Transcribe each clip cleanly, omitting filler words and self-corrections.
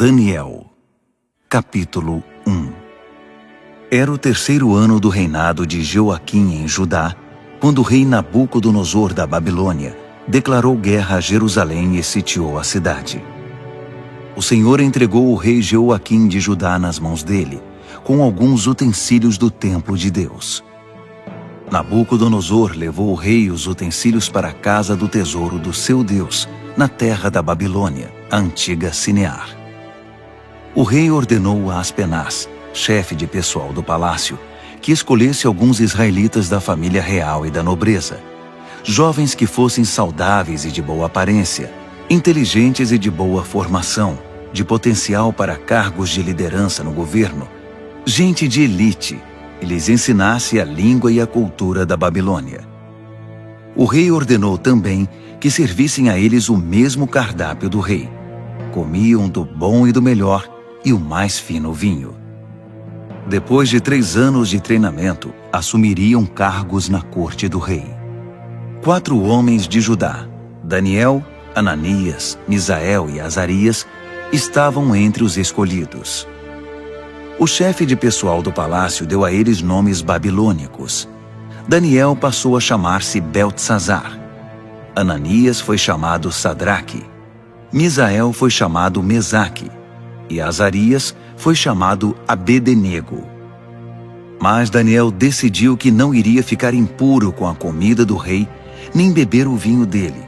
Daniel, capítulo 1. Era o 3º ano do reinado de Joaquim em Judá, quando o rei Nabucodonosor da Babilônia declarou guerra a Jerusalém e sitiou a cidade. O Senhor entregou o rei Joaquim de Judá nas mãos dele, com alguns utensílios do templo de Deus. Nabucodonosor levou o rei e os utensílios para a casa do tesouro do seu Deus, na terra da Babilônia, a antiga Sinear. O rei ordenou a Aspenaz, chefe de pessoal do palácio, que escolhesse alguns israelitas da família real e da nobreza, jovens que fossem saudáveis e de boa aparência, inteligentes e de boa formação, de potencial para cargos de liderança no governo, gente de elite, e lhes ensinasse a língua e a cultura da Babilônia. O rei ordenou também que servissem a eles o mesmo cardápio do rei. Comiam do bom e do melhor e o mais fino vinho. Depois de 3 anos de treinamento, assumiriam cargos na corte do rei. 4 homens de Judá, Daniel, Ananias, Misael e Azarias, estavam entre os escolhidos. O chefe de pessoal do palácio deu a eles nomes babilônicos. Daniel passou a chamar-se Beltesazar. Ananias foi chamado Sadraque. Misael foi chamado Mesaque. E Azarias foi chamado Abed-nego. Mas Daniel decidiu que não iria ficar impuro com a comida do rei, nem beber o vinho dele.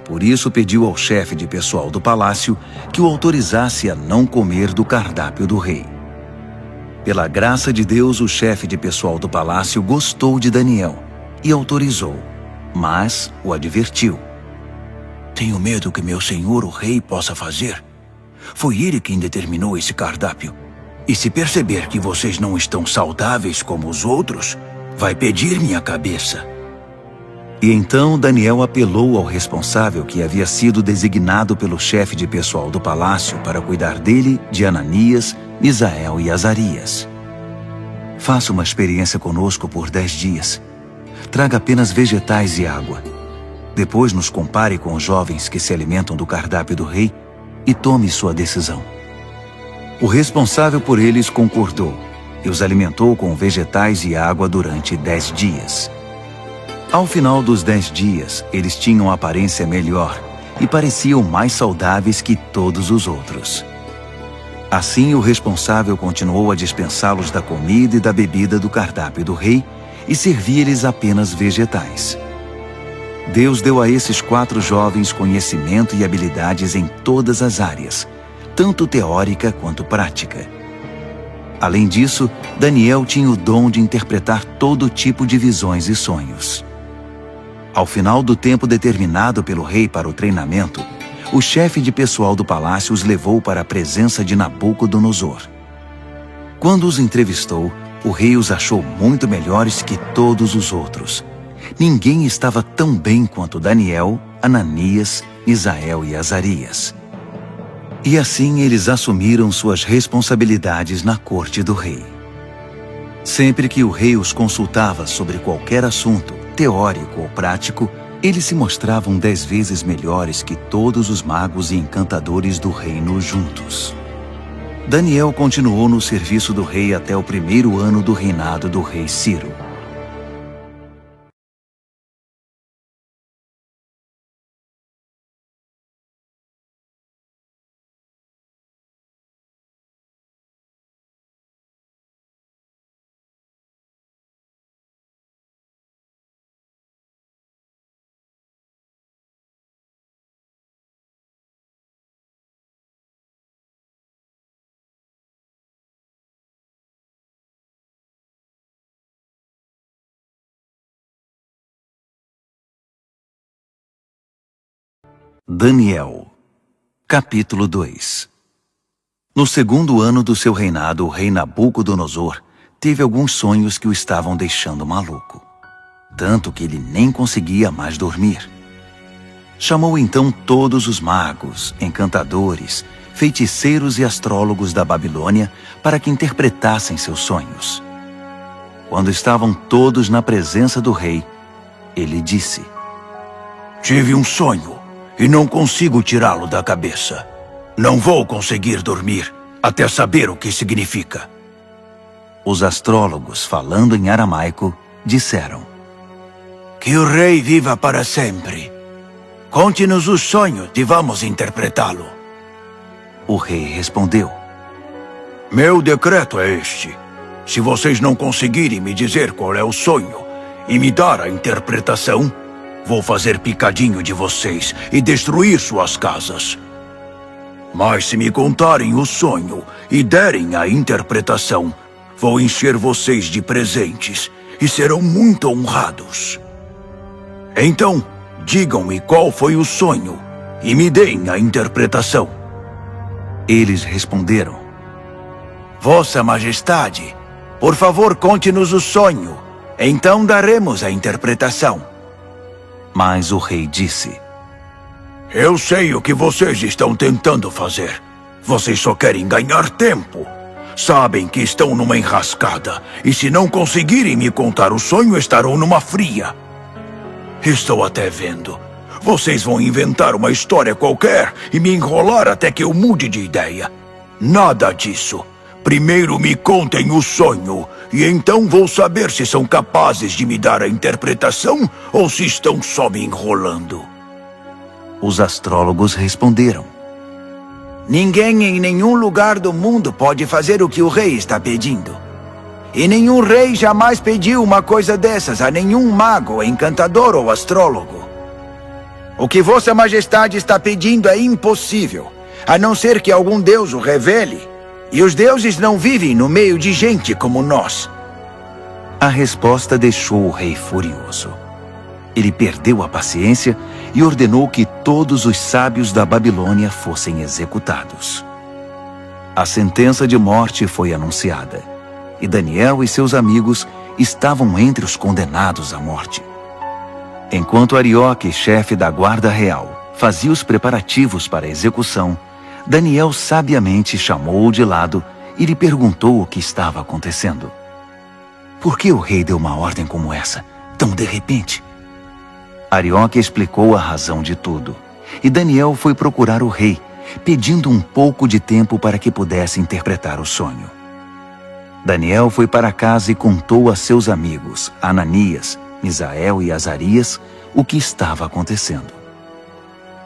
Por isso pediu ao chefe de pessoal do palácio que o autorizasse a não comer do cardápio do rei. Pela graça de Deus, o chefe de pessoal do palácio gostou de Daniel e autorizou, mas o advertiu. Tenho medo que meu senhor o rei possa fazer. Foi ele quem determinou esse cardápio. E se perceber que vocês não estão saudáveis como os outros, vai pedir minha cabeça. E então Daniel apelou ao responsável que havia sido designado pelo chefe de pessoal do palácio para cuidar dele, de Ananias, Misael e Azarias. Faça uma experiência conosco por 10 dias. Traga apenas vegetais e água. Depois nos compare com os jovens que se alimentam do cardápio do rei e tome sua decisão. O responsável por eles concordou e os alimentou com vegetais e água durante 10 dias. Ao final dos 10 dias, eles tinham aparência melhor e pareciam mais saudáveis que todos os outros. Assim, o responsável continuou a dispensá-los da comida e da bebida do cardápio do rei e servia-lhes apenas vegetais. Deus deu a esses 4 jovens conhecimento e habilidades em todas as áreas, tanto teórica quanto prática. Além disso, Daniel tinha o dom de interpretar todo tipo de visões e sonhos. Ao final do tempo determinado pelo rei para o treinamento, o chefe de pessoal do palácio os levou para a presença de Nabucodonosor. Quando os entrevistou, o rei os achou muito melhores que todos os outros. Ninguém estava tão bem quanto Daniel, Ananias, Misael e Azarias. E assim eles assumiram suas responsabilidades na corte do rei. Sempre que o rei os consultava sobre qualquer assunto, teórico ou prático, eles se mostravam 10 vezes melhores que todos os magos e encantadores do reino juntos. Daniel continuou no serviço do rei até o 1º ano do reinado do rei Ciro. Daniel, capítulo 2. No 2º ano do seu reinado, o rei Nabucodonosor teve alguns sonhos que o estavam deixando maluco, tanto que ele nem conseguia mais dormir. Chamou então todos os magos, encantadores, feiticeiros e astrólogos da Babilônia para que interpretassem seus sonhos. Quando estavam todos na presença do rei, ele disse: Tive um sonho e não consigo tirá-lo da cabeça. Não vou conseguir dormir até saber o que significa. Os astrólogos, falando em aramaico, disseram: Que o rei viva para sempre. Conte-nos o sonho e vamos interpretá-lo. O rei respondeu: Meu decreto é este. Se vocês não conseguirem me dizer qual é o sonho e me dar a interpretação, vou fazer picadinho de vocês e destruir suas casas. Mas se me contarem o sonho e derem a interpretação, vou encher vocês de presentes e serão muito honrados. Então, digam-me qual foi o sonho e me deem a interpretação. Eles responderam: Vossa Majestade, por favor, conte-nos o sonho. Então daremos a interpretação. Mas o rei disse: Eu sei o que vocês estão tentando fazer. Vocês só querem ganhar tempo. Sabem que estão numa enrascada, e se não conseguirem me contar o sonho, estarão numa fria. Estou até vendo. Vocês vão inventar uma história qualquer e me enrolar até que eu mude de ideia. Nada disso. Primeiro me contem o sonho, e então vou saber se são capazes de me dar a interpretação ou se estão só me enrolando. Os astrólogos responderam: Ninguém em nenhum lugar do mundo pode fazer o que o rei está pedindo. E nenhum rei jamais pediu uma coisa dessas a nenhum mago, encantador ou astrólogo. O que Vossa Majestade está pedindo é impossível, a não ser que algum deus o revele. E os deuses não vivem no meio de gente como nós. A resposta deixou o rei furioso. Ele perdeu a paciência e ordenou que todos os sábios da Babilônia fossem executados. A sentença de morte foi anunciada, e Daniel e seus amigos estavam entre os condenados à morte. Enquanto Arioque, chefe da guarda real, fazia os preparativos para a execução, Daniel sabiamente chamou-o de lado e lhe perguntou o que estava acontecendo. Por que o rei deu uma ordem como essa, tão de repente? Arioque explicou a razão de tudo, e Daniel foi procurar o rei, pedindo um pouco de tempo para que pudesse interpretar o sonho. Daniel foi para casa e contou a seus amigos, Ananias, Misael e Azarias, o que estava acontecendo.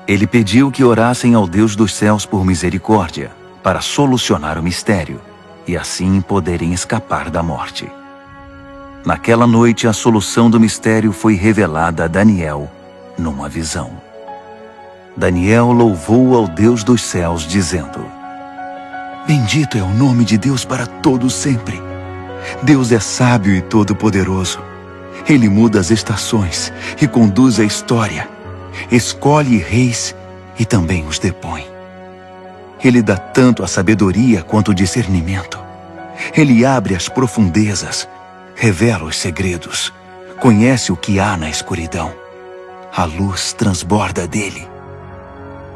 Ele pediu que orassem ao Deus dos céus por misericórdia, para solucionar o mistério, e assim poderem escapar da morte. Naquela noite, a solução do mistério foi revelada a Daniel numa visão. Daniel louvou ao Deus dos céus, dizendo: Bendito é o nome de Deus para todo sempre. Deus é sábio e todo-poderoso. Ele muda as estações e conduz a história. Escolhe reis e também os depõe. Ele dá tanto a sabedoria quanto o discernimento. Ele abre as profundezas, revela os segredos, conhece o que há na escuridão. A luz transborda dele.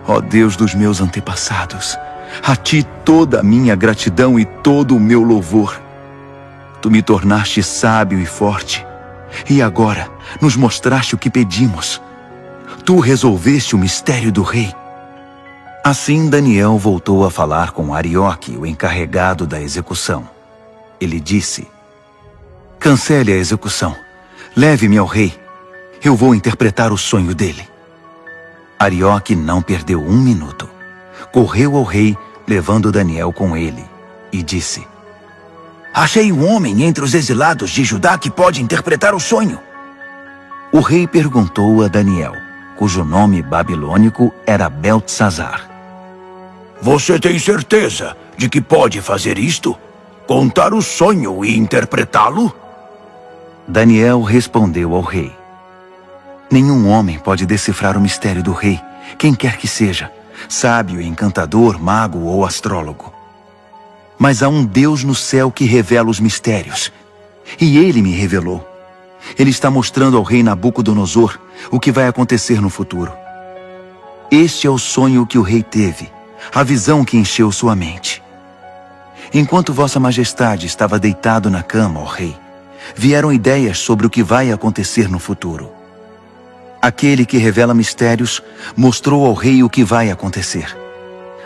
Ó Deus dos meus antepassados, a ti toda a minha gratidão e todo o meu louvor. Tu me tornaste sábio e forte, e agora nos mostraste o que pedimos. Tu resolveste o mistério do rei. Assim Daniel voltou a falar com Arioque, o encarregado da execução. Ele disse: Cancele a execução. Leve-me ao rei. Eu vou interpretar o sonho dele. Arioque não perdeu um minuto. Correu ao rei, levando Daniel com ele, e disse: Achei um homem entre os exilados de Judá que pode interpretar o sonho. O rei perguntou a Daniel, cujo nome babilônico era Beltesazar: Você tem certeza de que pode fazer isto? Contar o sonho e interpretá-lo? Daniel respondeu ao rei: Nenhum homem pode decifrar o mistério do rei, quem quer que seja, sábio, encantador, mago ou astrólogo. Mas há um Deus no céu que revela os mistérios, e ele me revelou. Ele está mostrando ao rei Nabucodonosor o que vai acontecer no futuro. Este é o sonho que o rei teve, a visão que encheu sua mente. Enquanto Vossa Majestade estava deitado na cama, ó rei, vieram ideias sobre o que vai acontecer no futuro. Aquele que revela mistérios mostrou ao rei o que vai acontecer.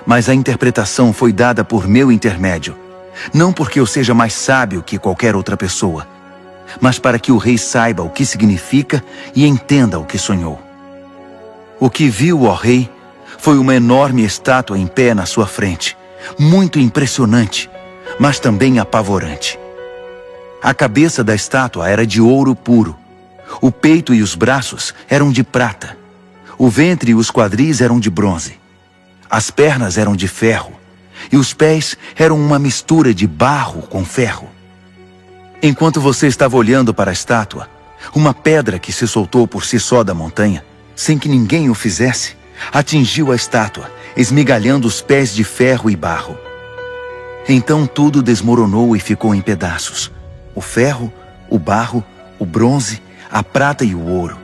Mas a interpretação foi dada por meu intermédio, não porque eu seja mais sábio que qualquer outra pessoa, mas para que o rei saiba o que significa e entenda o que sonhou. O que viu, ó rei, foi uma enorme estátua em pé na sua frente, muito impressionante, mas também apavorante. A cabeça da estátua era de ouro puro, o peito e os braços eram de prata, o ventre e os quadris eram de bronze, as pernas eram de ferro, e os pés eram uma mistura de barro com ferro. Enquanto você estava olhando para a estátua, uma pedra que se soltou por si só da montanha, sem que ninguém o fizesse, atingiu a estátua, esmigalhando os pés de ferro e barro. Então tudo desmoronou e ficou em pedaços. O ferro, o barro, o bronze, a prata e o ouro.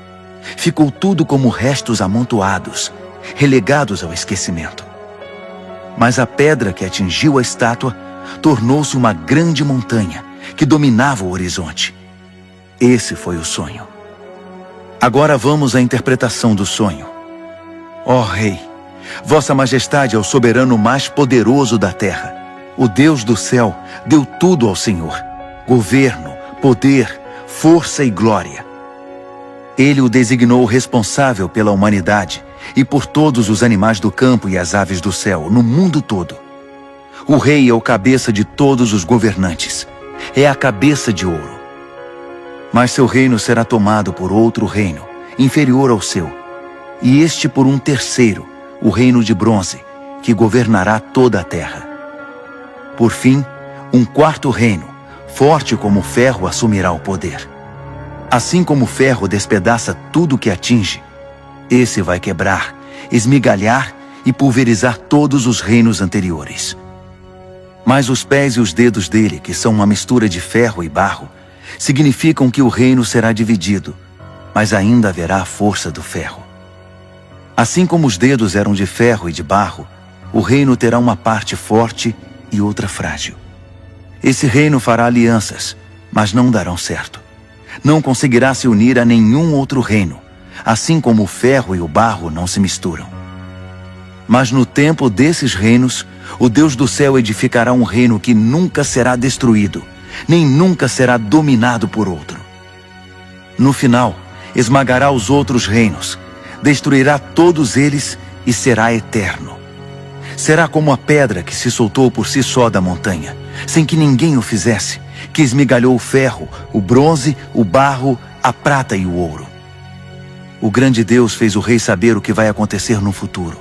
Ficou tudo como restos amontoados, relegados ao esquecimento. Mas a pedra que atingiu a estátua tornou-se uma grande montanha que dominava o horizonte. Esse foi o sonho. Agora vamos à interpretação do sonho. Ó rei, Vossa Majestade é o soberano mais poderoso da terra. O Deus do céu deu tudo ao Senhor: governo, poder, força e glória. Ele o designou responsável pela humanidade e por todos os animais do campo e as aves do céu, no mundo todo. O rei é o cabeça de todos os governantes. É a cabeça de ouro. Mas seu reino será tomado por outro reino, inferior ao seu, e este por um terceiro, o reino de bronze, que governará toda a terra. Por fim, um quarto reino, forte como o ferro, assumirá o poder. Assim como o ferro despedaça tudo que atinge, esse vai quebrar, esmigalhar e pulverizar todos os reinos anteriores. Mas os pés e os dedos dele, que são uma mistura de ferro e barro, significam que o reino será dividido, mas ainda haverá a força do ferro. Assim como os dedos eram de ferro e de barro, o reino terá uma parte forte e outra frágil. Esse reino fará alianças, mas não darão certo. Não conseguirá se unir a nenhum outro reino, assim como o ferro e o barro não se misturam. Mas no tempo desses reinos, o Deus do céu edificará um reino que nunca será destruído, nem nunca será dominado por outro. No final, esmagará os outros reinos, destruirá todos eles e será eterno. Será como a pedra que se soltou por si só da montanha, sem que ninguém o fizesse, que esmigalhou o ferro, o bronze, o barro, a prata e o ouro. O grande Deus fez o rei saber o que vai acontecer no futuro.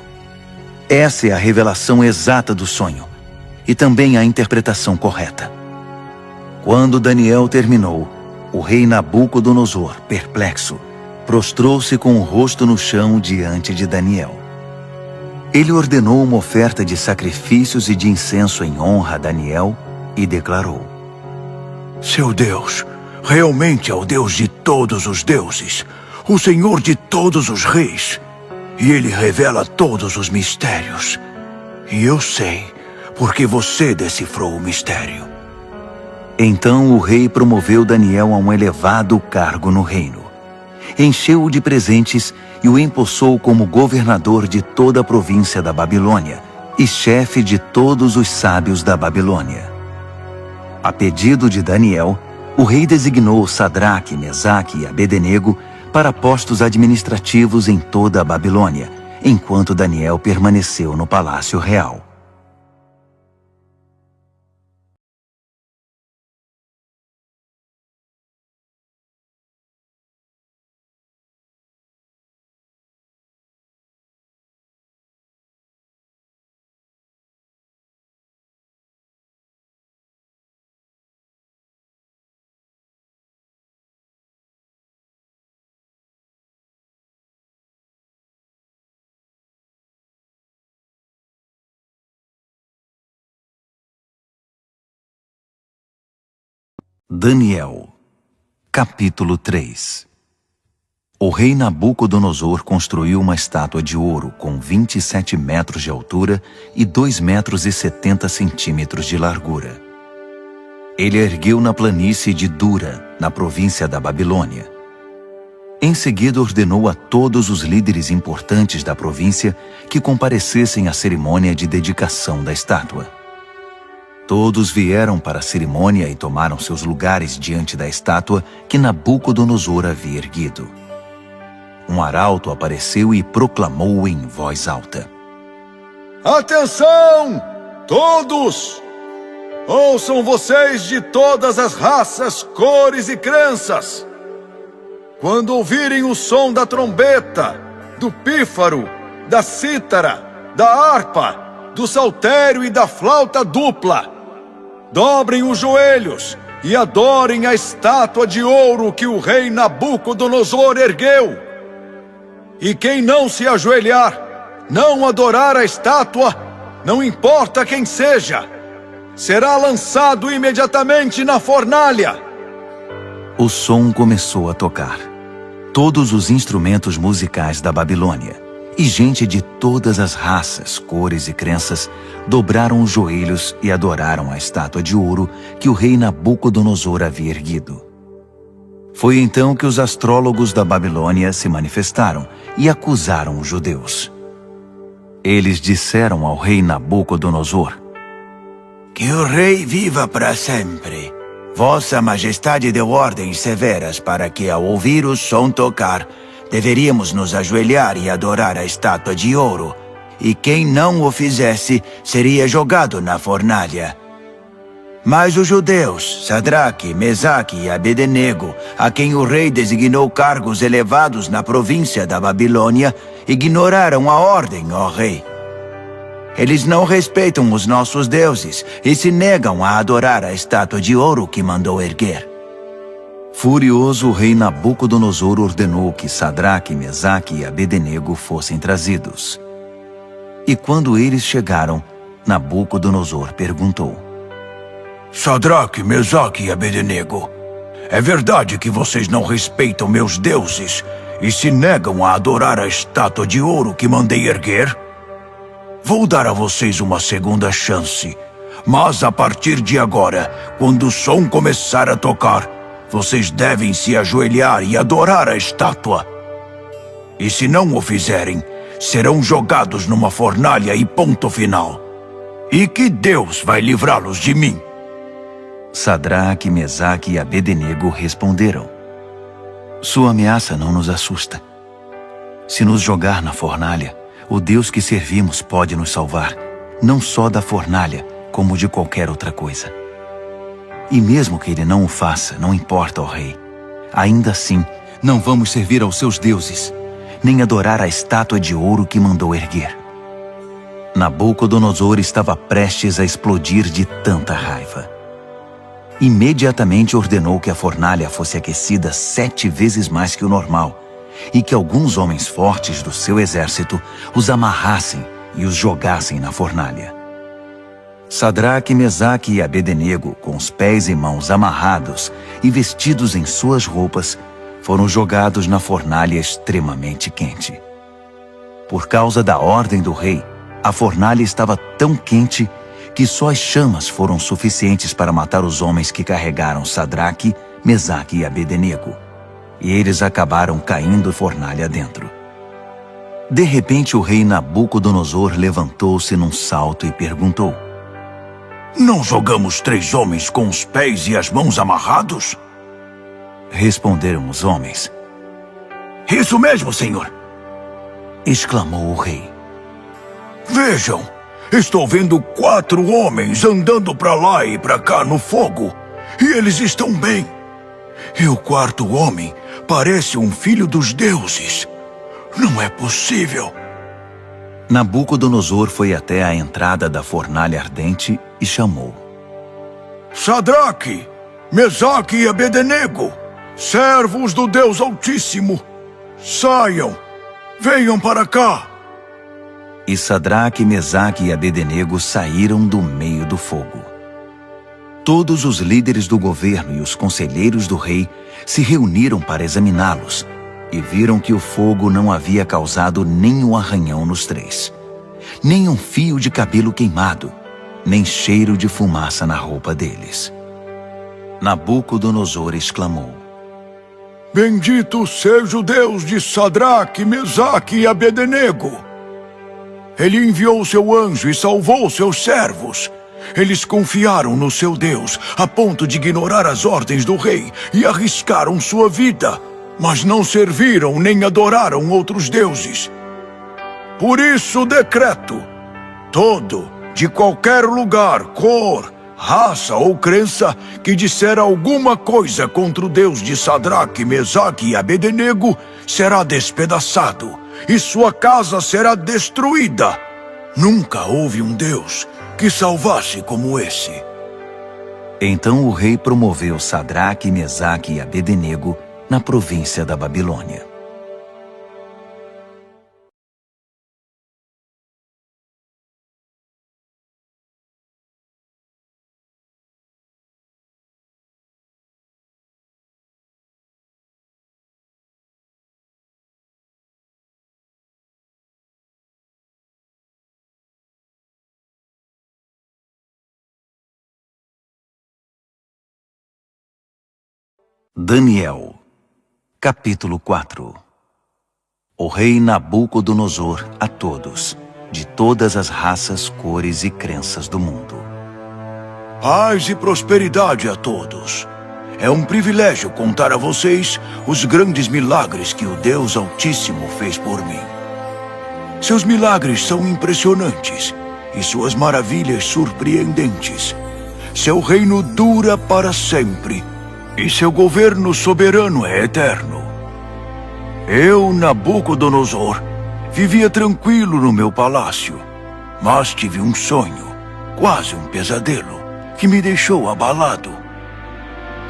Essa é a revelação exata do sonho, e também a interpretação correta. Quando Daniel terminou, o rei Nabucodonosor, perplexo, prostrou-se com o rosto no chão diante de Daniel. Ele ordenou uma oferta de sacrifícios e de incenso em honra a Daniel e declarou: Seu Deus realmente é o Deus de todos os deuses, o Senhor de todos os reis, e Ele revela todos os mistérios. E eu sei, porque você decifrou o mistério. Então o rei promoveu Daniel a um elevado cargo no reino. Encheu-o de presentes e o empossou como governador de toda a província da Babilônia e chefe de todos os sábios da Babilônia. A pedido de Daniel, o rei designou Sadraque, Mesaque e Abednego para postos administrativos em toda a Babilônia, enquanto Daniel permaneceu no palácio real. Daniel, capítulo 3. O rei Nabucodonosor construiu uma estátua de ouro com 27 metros de altura e 2 metros e 70 centímetros de largura. Ele a ergueu na planície de Dura, na província da Babilônia. Em seguida, ordenou a todos os líderes importantes da província que comparecessem à cerimônia de dedicação da estátua. Todos vieram para a cerimônia e tomaram seus lugares diante da estátua que Nabucodonosor havia erguido. Um arauto apareceu e proclamou em voz alta: Atenção, todos! Ouçam vocês de todas as raças, cores e crenças! Quando ouvirem o som da trombeta, do pífaro, da cítara, da harpa, do saltério e da flauta dupla, dobrem os joelhos e adorem a estátua de ouro que o rei Nabucodonosor ergueu. E quem não se ajoelhar, não adorar a estátua, não importa quem seja, será lançado imediatamente na fornalha. O som começou a tocar. Todos os instrumentos musicais da Babilônia e gente de todas as raças, cores e crenças dobraram os joelhos e adoraram a estátua de ouro que o rei Nabucodonosor havia erguido. Foi então que os astrólogos da Babilônia se manifestaram e acusaram os judeus. Eles disseram ao rei Nabucodonosor: Que o rei viva para sempre. Vossa Majestade deu ordens severas para que, ao ouvir o som tocar, deveríamos nos ajoelhar e adorar a estátua de ouro, e quem não o fizesse seria jogado na fornalha. Mas os judeus, Sadraque, Mesaque e Abednego, a quem o rei designou cargos elevados na província da Babilônia, ignoraram a ordem, ó rei. Eles não respeitam os nossos deuses e se negam a adorar a estátua de ouro que mandou erguer. Furioso, o rei Nabucodonosor ordenou que Sadraque, Mesaque e Abednego fossem trazidos. E quando eles chegaram, Nabucodonosor perguntou: Sadraque, Mesaque e Abednego, é verdade que vocês não respeitam meus deuses e se negam a adorar a estátua de ouro que mandei erguer? Vou dar a vocês uma segunda chance, mas a partir de agora, quando o som começar a tocar, vocês devem se ajoelhar e adorar a estátua. E se não o fizerem, serão jogados numa fornalha e ponto final. E que Deus vai livrá-los de mim? Sadraque, Mesaque e Abednego responderam: Sua ameaça não nos assusta. Se nos jogar na fornalha, o Deus que servimos pode nos salvar, não só da fornalha, como de qualquer outra coisa. E mesmo que ele não o faça, não importa, ó rei. Ainda assim, não vamos servir aos seus deuses, nem adorar a estátua de ouro que mandou erguer. Nabucodonosor estava prestes a explodir de tanta raiva. Imediatamente ordenou que a fornalha fosse aquecida 7 vezes mais que o normal, e que alguns homens fortes do seu exército os amarrassem e os jogassem na fornalha. Sadraque, Mesaque e Abednego, com os pés e mãos amarrados e vestidos em suas roupas, foram jogados na fornalha extremamente quente. Por causa da ordem do rei, a fornalha estava tão quente que só as chamas foram suficientes para matar os homens que carregaram Sadraque, Mesaque e Abednego. E eles acabaram caindo fornalha dentro. De repente, o rei Nabucodonosor levantou-se num salto e perguntou: Não jogamos 3 homens com os pés e as mãos amarrados? Responderam os homens. Isso mesmo, senhor! Exclamou o rei. Vejam, estou vendo 4 homens andando para lá e para cá no fogo, e eles estão bem. E o 4º homem parece um filho dos deuses. Não é possível. Nabucodonosor foi até a entrada da fornalha ardente e chamou: Sadraque, Mesaque e Abednego, servos do Deus Altíssimo, saiam, venham para cá. E Sadraque, Mesaque e Abednego saíram do meio do fogo. Todos os líderes do governo e os conselheiros do rei se reuniram para examiná-los e viram que o fogo não havia causado nenhum arranhão nos 3, nem um fio de cabelo queimado, nem cheiro de fumaça na roupa deles. Nabucodonosor exclamou: Bendito seja o Deus de Sadraque, Mesaque e Abednego. Ele enviou seu anjo e salvou seus servos. Eles confiaram no seu Deus, a ponto de ignorar as ordens do rei e arriscaram sua vida, mas não serviram nem adoraram outros deuses. Por isso decreto: todo, de qualquer lugar, cor, raça ou crença, que disser alguma coisa contra o Deus de Sadraque, Mesaque e Abednego, será despedaçado, e sua casa será destruída. Nunca houve um Deus que salvasse como esse. Então o rei promoveu Sadraque, Mesaque e Abednego na província da Babilônia. Daniel, capítulo 4. O rei Nabucodonosor a todos, de todas as raças, cores e crenças do mundo. Paz e prosperidade a todos. É um privilégio contar a vocês os grandes milagres que o Deus Altíssimo fez por mim. Seus milagres são impressionantes e suas maravilhas surpreendentes. Seu reino dura para sempre e seu governo soberano é eterno. Eu, Nabucodonosor, vivia tranquilo no meu palácio, mas tive um sonho, quase um pesadelo, que me deixou abalado.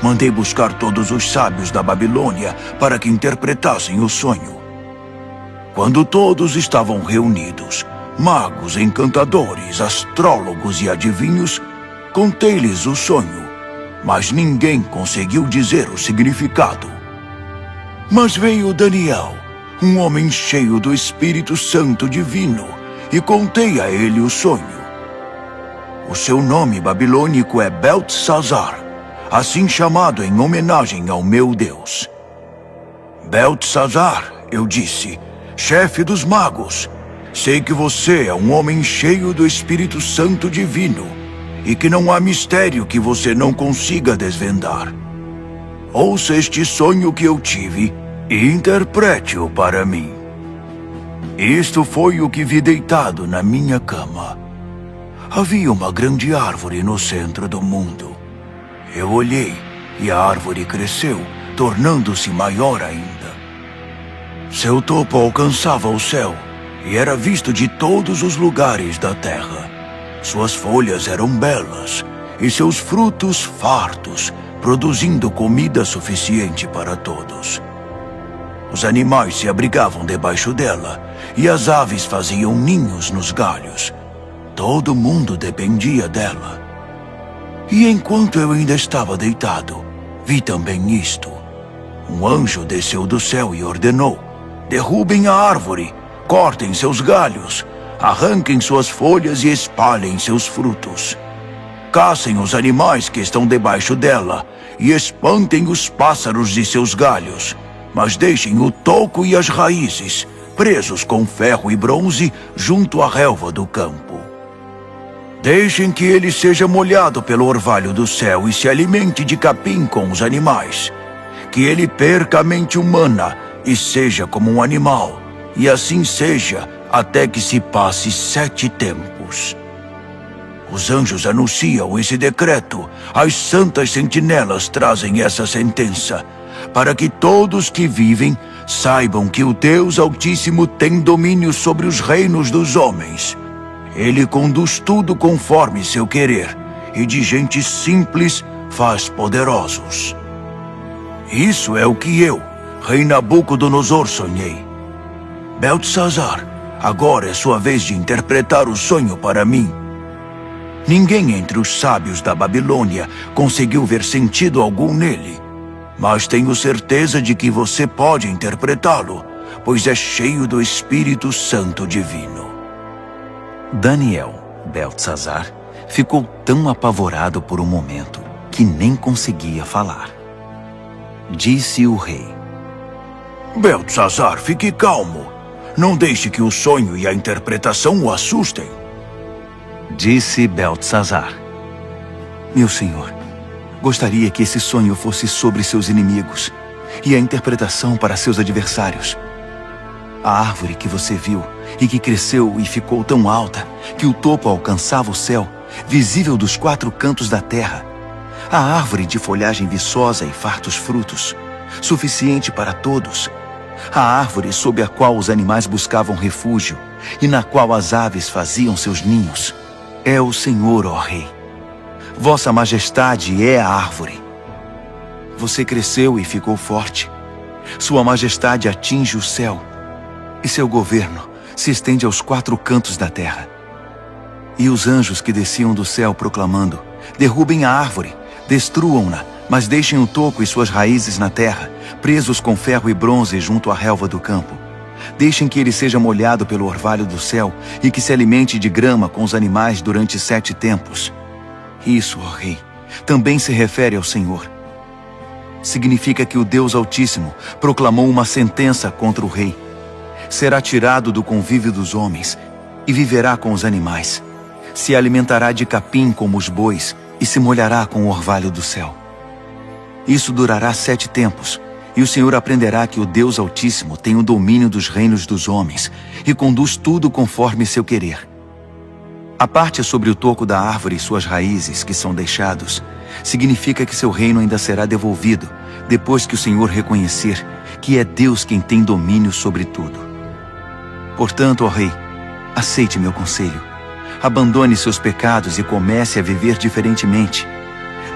Mandei buscar todos os sábios da Babilônia para que interpretassem o sonho. Quando todos estavam reunidos, magos, encantadores, astrólogos e adivinhos, contei-lhes o sonho, mas ninguém conseguiu dizer o significado. Mas veio Daniel, um homem cheio do Espírito Santo Divino, e contei a ele o sonho. O seu nome babilônico é Beltesazar, assim chamado em homenagem ao meu Deus. Beltesazar, eu disse, chefe dos magos, sei que você é um homem cheio do Espírito Santo Divino, e que não há mistério que você não consiga desvendar. Ouça este sonho que eu tive e interprete-o para mim. Isto foi o que vi deitado na minha cama. Havia uma grande árvore no centro do mundo. Eu olhei e a árvore cresceu, tornando-se maior ainda. Seu topo alcançava o céu e era visto de todos os lugares da terra. Suas folhas eram belas e seus frutos fartos, produzindo comida suficiente para todos. Os animais se abrigavam debaixo dela e as aves faziam ninhos nos galhos. Todo mundo dependia dela. E enquanto eu ainda estava deitado, vi também isto. Um anjo desceu do céu e ordenou: derrubem a árvore, cortem seus galhos, arranquem suas folhas e espalhem seus frutos. Caçem os animais que estão debaixo dela e espantem os pássaros de seus galhos, mas deixem o toco e as raízes presos com ferro e bronze junto à relva do campo. Deixem que ele seja molhado pelo orvalho do céu e se alimente de capim com os animais. Que ele perca a mente humana e seja como um animal, e assim seja até que se passe 7 tempos. Os anjos anunciam esse decreto, as santas sentinelas trazem essa sentença, para que todos que vivem saibam que o Deus Altíssimo tem domínio sobre os reinos dos homens. Ele conduz tudo conforme seu querer, e de gente simples faz poderosos. Isso é o que eu, rei Nabucodonosor, sonhei. Beltesazar, agora é sua vez de interpretar o sonho para mim. Ninguém entre os sábios da Babilônia conseguiu ver sentido algum nele, mas tenho certeza de que você pode interpretá-lo, pois é cheio do Espírito Santo Divino. Daniel, Beltesazar, ficou tão apavorado por um momento que nem conseguia falar. Disse o rei: Beltzazar, fique calmo. Não deixe que o sonho e a interpretação o assustem. Disse Beltzazar. Meu senhor, gostaria que esse sonho fosse sobre seus inimigos e a interpretação para seus adversários. A árvore que você viu e que cresceu e ficou tão alta que o topo alcançava o céu, visível dos 4 cantos da terra. A árvore de folhagem viçosa e fartos frutos, suficiente para todos. A árvore sob a qual os animais buscavam refúgio e na qual as aves faziam seus ninhos. É o Senhor, ó Rei. Vossa Majestade é a árvore. Você cresceu e ficou forte. Sua Majestade atinge o céu e seu governo se estende aos 4 cantos da terra. E os anjos que desciam do céu proclamando: derrubem a árvore, destruam-na, mas deixem o toco e suas raízes na terra, presos com ferro e bronze junto à relva do campo. Deixem que ele seja molhado pelo orvalho do céu e que se alimente de grama com os animais durante 7 tempos. Isso, ó Rei, também se refere ao Senhor. Significa que o Deus Altíssimo proclamou uma sentença contra o rei. Será tirado do convívio dos homens e viverá com os animais. Se alimentará de capim como os bois e se molhará com o orvalho do céu. Isso durará 7 tempos, e o Senhor aprenderá que o Deus Altíssimo tem o domínio dos reinos dos homens e conduz tudo conforme seu querer. A parte sobre o toco da árvore e suas raízes que são deixados, significa que seu reino ainda será devolvido depois que o Senhor reconhecer que é Deus quem tem domínio sobre tudo. Portanto, ó Rei, aceite meu conselho. Abandone seus pecados e comece a viver diferentemente.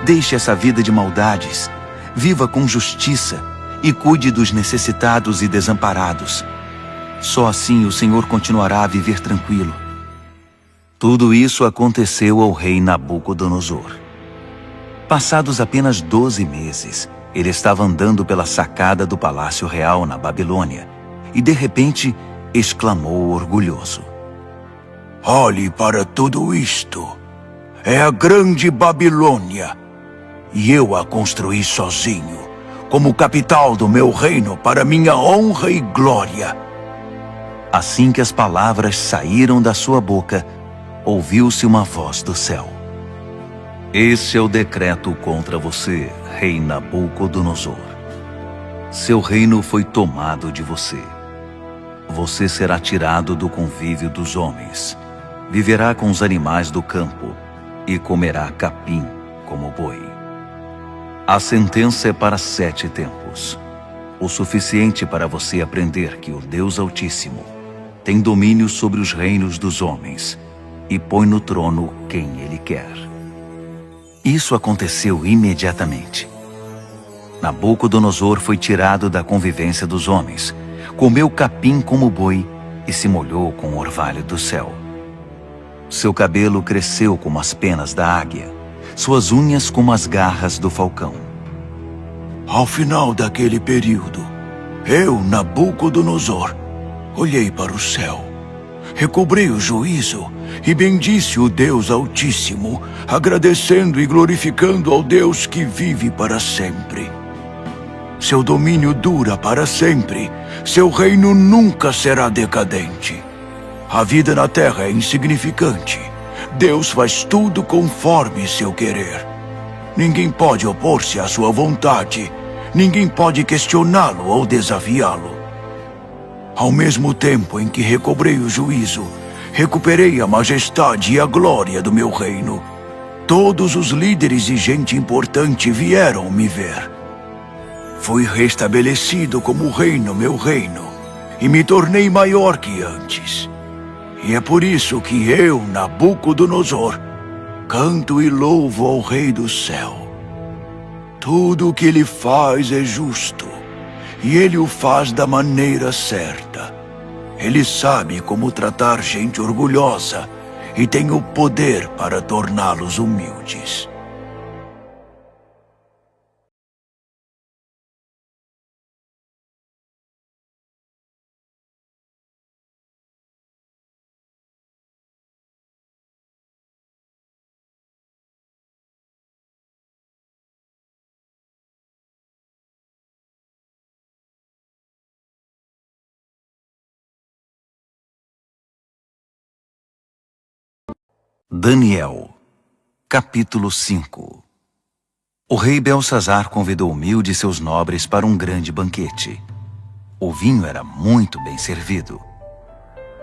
Deixe essa vida de maldades. Viva com justiça e cuide dos necessitados e desamparados. Só assim o Senhor continuará a viver tranquilo. Tudo isso aconteceu ao rei Nabucodonosor. Passados apenas 12 meses, ele estava andando pela sacada do Palácio Real na Babilônia e, de repente, exclamou orgulhoso: Olhe para tudo isto. É a grande Babilônia. E eu a construí sozinho, como capital do meu reino para minha honra e glória. Assim que as palavras saíram da sua boca, ouviu-se uma voz do céu: Esse é o decreto contra você, rei Nabucodonosor. Seu reino foi tomado de você. Você será tirado do convívio dos homens. Viverá com os animais do campo e comerá capim como boi. A sentença é para 7 tempos, o suficiente para você aprender que o Deus Altíssimo tem domínio sobre os reinos dos homens e põe no trono quem ele quer. Isso aconteceu imediatamente. Nabucodonosor foi tirado da convivência dos homens, comeu capim como boi e se molhou com o orvalho do céu. Seu cabelo cresceu como as penas da águia, suas unhas como as garras do falcão. Ao final daquele período, eu, Nabucodonosor, olhei para o céu, recobrei o juízo e bendisse o Deus Altíssimo, agradecendo e glorificando ao Deus que vive para sempre. Seu domínio dura para sempre, seu reino nunca será decadente. A vida na terra é insignificante. Deus faz tudo conforme seu querer. Ninguém pode opor-se à sua vontade. Ninguém pode questioná-lo ou desafiá-lo. Ao mesmo tempo em que recobrei o juízo, recuperei a majestade e a glória do meu reino. Todos os líderes e gente importante vieram me ver. Fui restabelecido como rei no meu reino e me tornei maior que antes. E é por isso que eu, Nabucodonosor, canto e louvo ao Rei do céu. Tudo o que ele faz é justo, e ele o faz da maneira certa. Ele sabe como tratar gente orgulhosa e tem o poder para torná-los humildes. Daniel, capítulo 5. O rei Belsazar convidou 1000 de seus nobres para um grande banquete. O vinho era muito bem servido.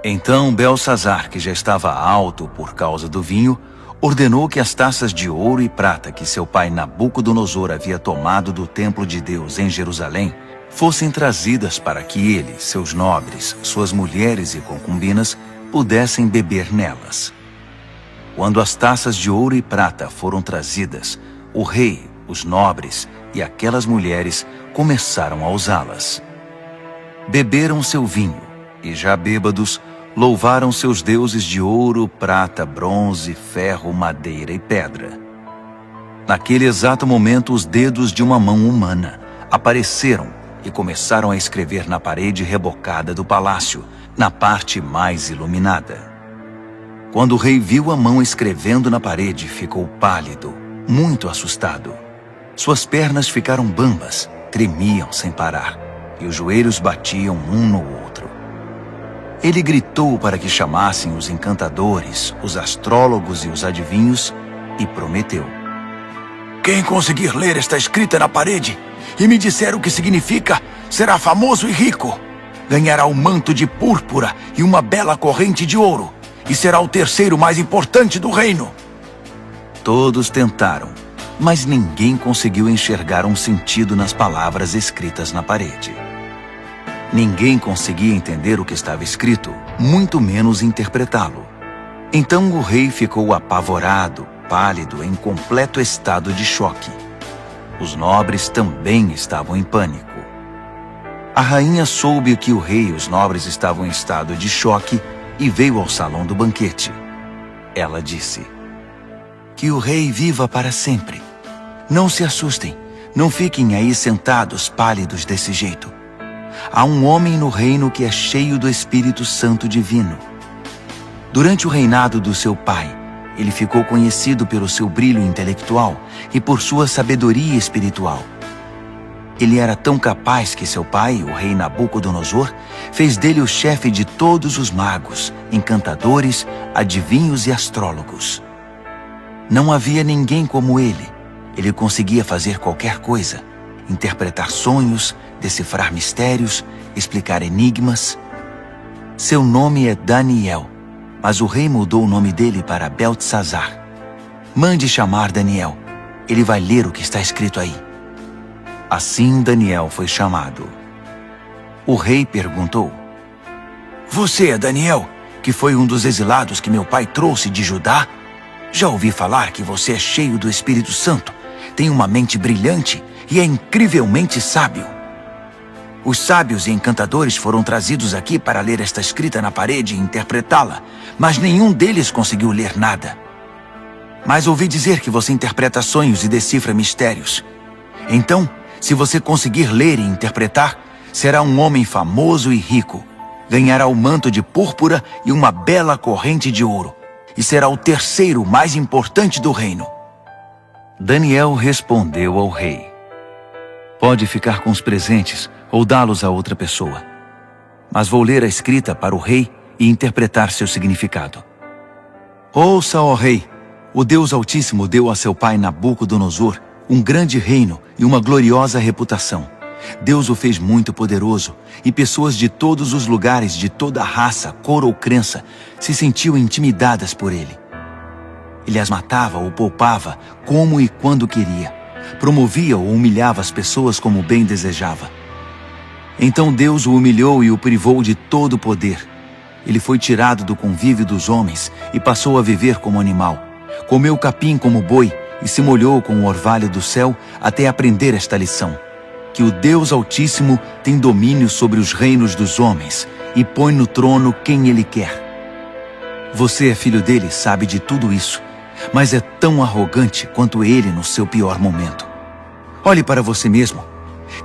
Então Belsazar, que já estava alto por causa do vinho, ordenou que as taças de ouro e prata que seu pai Nabucodonosor havia tomado do templo de Deus em Jerusalém fossem trazidas para que ele, seus nobres, suas mulheres e concubinas pudessem beber nelas. Quando as taças de ouro e prata foram trazidas, o rei, os nobres e aquelas mulheres começaram a usá-las. Beberam seu vinho e, já bêbados, louvaram seus deuses de ouro, prata, bronze, ferro, madeira e pedra. Naquele exato momento, os dedos de uma mão humana apareceram e começaram a escrever na parede rebocada do palácio, na parte mais iluminada. Quando o rei viu a mão escrevendo na parede, ficou pálido, muito assustado. Suas pernas ficaram bambas, tremiam sem parar, e os joelhos batiam um no outro. Ele gritou para que chamassem os encantadores, os astrólogos e os adivinhos, e prometeu: Quem conseguir ler esta escrita na parede e me disser o que significa, será famoso e rico. Ganhará um manto de púrpura e uma bela corrente de ouro, e será o terceiro mais importante do reino. Todos tentaram, mas ninguém conseguiu enxergar um sentido nas palavras escritas na parede. Ninguém conseguia entender o que estava escrito, muito menos interpretá-lo. Então o rei ficou apavorado, pálido, em completo estado de choque. Os nobres também estavam em pânico. A rainha soube que o rei e os nobres estavam em estado de choque e veio ao salão do banquete. Ela disse: Que o rei viva para sempre. Não se assustem, não fiquem aí sentados pálidos desse jeito. Há um homem no reino que é cheio do Espírito Santo divino. Durante o reinado do seu pai, ele ficou conhecido pelo seu brilho intelectual e por sua sabedoria espiritual. Ele era tão capaz que seu pai, o rei Nabucodonosor, fez dele o chefe de todos os magos, encantadores, adivinhos e astrólogos. Não havia ninguém como ele. Ele conseguia fazer qualquer coisa: interpretar sonhos, decifrar mistérios, explicar enigmas. Seu nome é Daniel, mas o rei mudou o nome dele para Beltesazar. Mande chamar Daniel. Ele vai ler o que está escrito aí. Assim Daniel foi chamado. O rei perguntou: Você é Daniel, que foi um dos exilados que meu pai trouxe de Judá? Já ouvi falar que você é cheio do Espírito Santo, tem uma mente brilhante e é incrivelmente sábio. Os sábios e encantadores foram trazidos aqui para ler esta escrita na parede e interpretá-la, mas nenhum deles conseguiu ler nada. Mas ouvi dizer que você interpreta sonhos e decifra mistérios. Então, se você conseguir ler e interpretar, será um homem famoso e rico. Ganhará o manto de púrpura e uma bela corrente de ouro, e será o terceiro mais importante do reino. Daniel respondeu ao rei: Pode ficar com os presentes ou dá-los a outra pessoa. Mas vou ler a escrita para o rei e interpretar seu significado. Ouça, ó rei, o Deus Altíssimo deu a seu pai Nabucodonosor um grande reino e uma gloriosa reputação. Deus o fez muito poderoso, e pessoas de todos os lugares, de toda raça, cor ou crença, se sentiam intimidadas por ele. Ele as matava ou poupava, como e quando queria. Promovia ou humilhava as pessoas como bem desejava. Então Deus o humilhou e o privou de todo o poder. Ele foi tirado do convívio dos homens e passou a viver como animal. Comeu capim como boi e se molhou com o orvalho do céu até aprender esta lição: que o Deus Altíssimo tem domínio sobre os reinos dos homens e põe no trono quem ele quer. Você é filho dele, sabe de tudo isso, mas é tão arrogante quanto ele no seu pior momento. Olhe para você mesmo.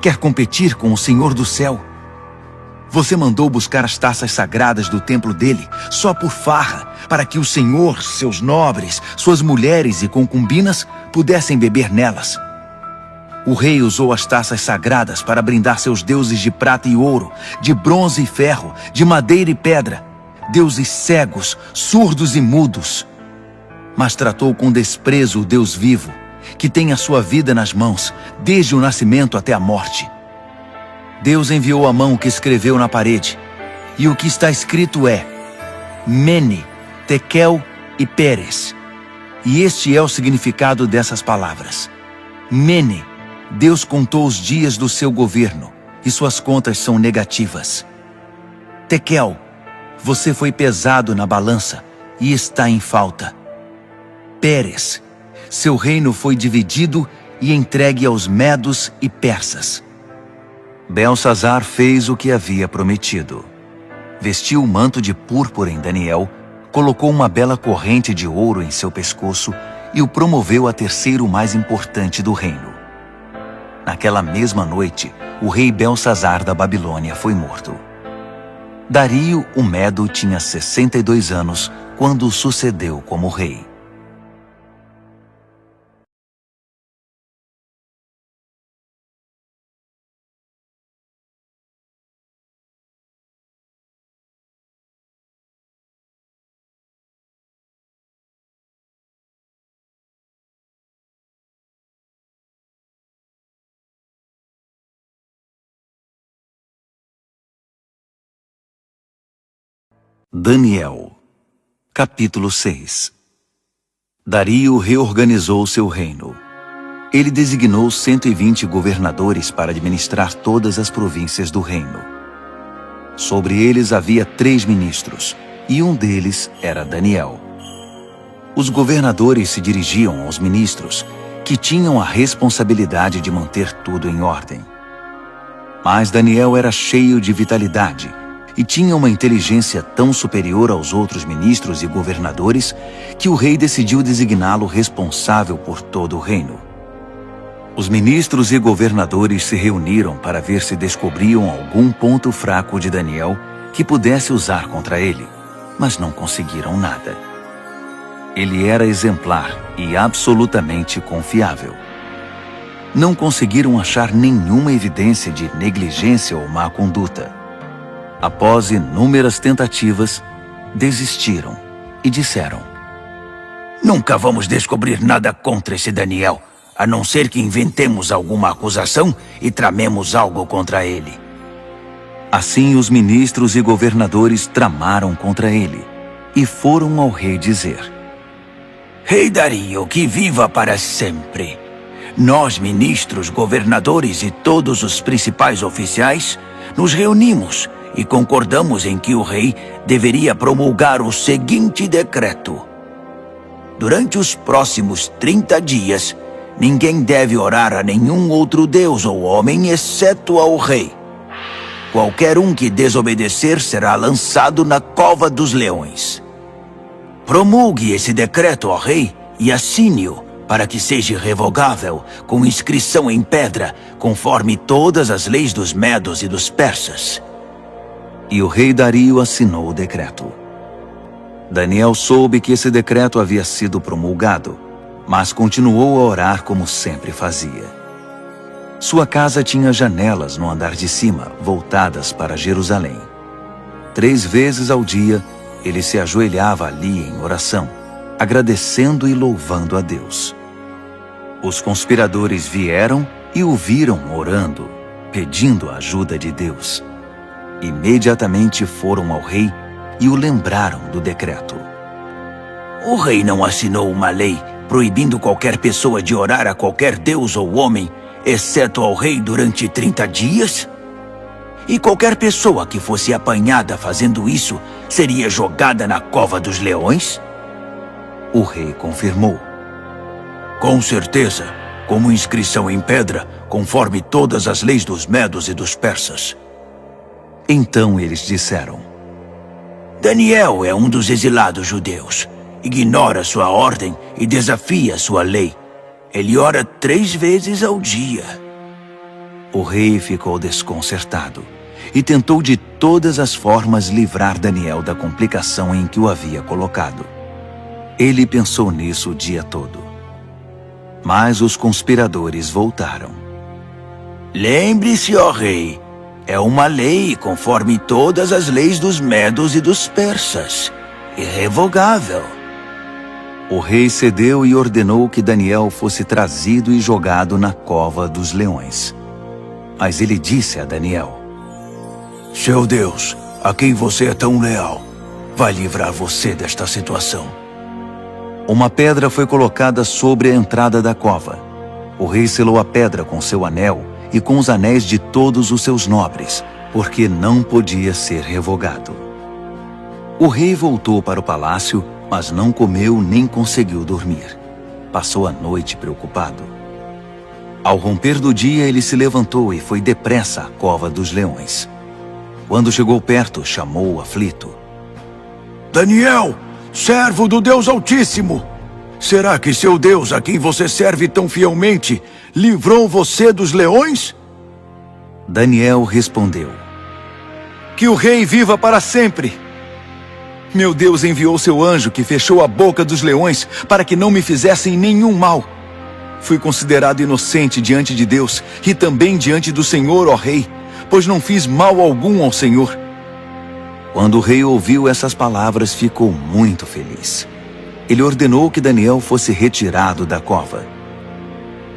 Quer competir com o Senhor do céu? Você mandou buscar as taças sagradas do templo dele só por farra, para que o Senhor, seus nobres, suas mulheres e concubinas pudessem beber nelas. O rei usou as taças sagradas para brindar seus deuses de prata e ouro, de bronze e ferro, de madeira e pedra, deuses cegos, surdos e mudos. mas tratou com desprezo o Deus vivo, que tem a sua vida nas mãos, desde o nascimento até a morte. Deus enviou a mão que escreveu na parede, e o que está escrito é: Mene, Tekel e Peres. E este é o significado dessas palavras. Mene, Deus contou os dias do seu governo, e suas contas são negativas. Tekel, você foi pesado na balança e está em falta. Peres, seu reino foi dividido e entregue aos medos e persas. Belsazar fez o que havia prometido. Vestiu o manto de púrpura em Daniel, colocou uma bela corrente de ouro em seu pescoço e o promoveu a terceiro mais importante do reino. Naquela mesma noite, o rei Belsazar da Babilônia foi morto. Dario, o Medo, tinha 62 anos quando o sucedeu como rei. Daniel, capítulo 6. Dario reorganizou seu reino. Ele designou 120 governadores para administrar todas as províncias do reino. Sobre eles havia 3 ministros, e um deles era Daniel. Os governadores se dirigiam aos ministros, que tinham a responsabilidade de manter tudo em ordem. Mas Daniel era cheio de vitalidade, e tinha uma inteligência tão superior aos outros ministros e governadores que o rei decidiu designá-lo responsável por todo o reino. Os ministros e governadores se reuniram para ver se descobriam algum ponto fraco de Daniel que pudesse usar contra ele, mas não conseguiram nada. Ele era exemplar e absolutamente confiável. Não conseguiram achar nenhuma evidência de negligência ou má conduta. Após inúmeras tentativas, desistiram e disseram: Nunca vamos descobrir nada contra esse Daniel, a não ser que inventemos alguma acusação e tramemos algo contra ele. Assim, os ministros e governadores tramaram contra ele e foram ao rei dizer: Rei Dario, que viva para sempre! Nós, ministros, governadores e todos os principais oficiais, nos reunimos e concordamos em que o rei deveria promulgar o seguinte decreto: durante os próximos 30 dias, ninguém deve orar a nenhum outro deus ou homem exceto ao rei. Qualquer um que desobedecer será lançado na cova dos leões. Promulgue esse decreto, ó rei, e assine-o, para que seja revogável, com inscrição em pedra, conforme todas as leis dos medos e dos persas. E o rei Dario assinou o decreto. Daniel soube que esse decreto havia sido promulgado, mas continuou a orar como sempre fazia. Sua casa tinha janelas no andar de cima, voltadas para Jerusalém. 3 vezes ao dia, ele se ajoelhava ali em oração, agradecendo e louvando a Deus. Os conspiradores vieram e o viram orando, pedindo a ajuda de Deus. Imediatamente foram ao rei e o lembraram do decreto. O rei não assinou uma lei proibindo qualquer pessoa de orar a qualquer deus ou homem, exceto ao rei durante 30 dias? E qualquer pessoa que fosse apanhada fazendo isso seria jogada na cova dos leões? O rei confirmou. Com certeza, como inscrição em pedra, conforme todas as leis dos medos e dos persas. Então eles disseram: Daniel é um dos exilados judeus. Ignora sua ordem e desafia sua lei. Ele ora 3 vezes ao dia. O rei ficou desconcertado e tentou de todas as formas livrar Daniel da complicação em que o havia colocado. Ele pensou nisso o dia todo. Mas os conspiradores voltaram. Lembre-se, ó rei, é uma lei conforme todas as leis dos medos e dos persas, irrevogável. O rei cedeu e ordenou que Daniel fosse trazido e jogado na cova dos leões. Mas ele disse a Daniel: Seu Deus, a quem você é tão leal, vai livrar você desta situação. Uma pedra foi colocada sobre a entrada da cova. O rei selou a pedra com seu anel e com os anéis de todos os seus nobres, porque não podia ser revogado. O rei voltou para o palácio, mas não comeu nem conseguiu dormir. Passou a noite preocupado. Ao romper do dia, ele se levantou e foi depressa à cova dos leões. Quando chegou perto, chamou o aflito: Daniel, servo do Deus Altíssimo, será que seu Deus, a quem você serve tão fielmente, livrou você dos leões? Daniel respondeu: Que o rei viva para sempre! Meu Deus enviou seu anjo que fechou a boca dos leões para que não me fizessem nenhum mal. Fui considerado inocente diante de Deus e também diante do Senhor, ó rei, pois não fiz mal algum ao Senhor. Quando o rei ouviu essas palavras, ficou muito feliz. Ele ordenou que Daniel fosse retirado da cova.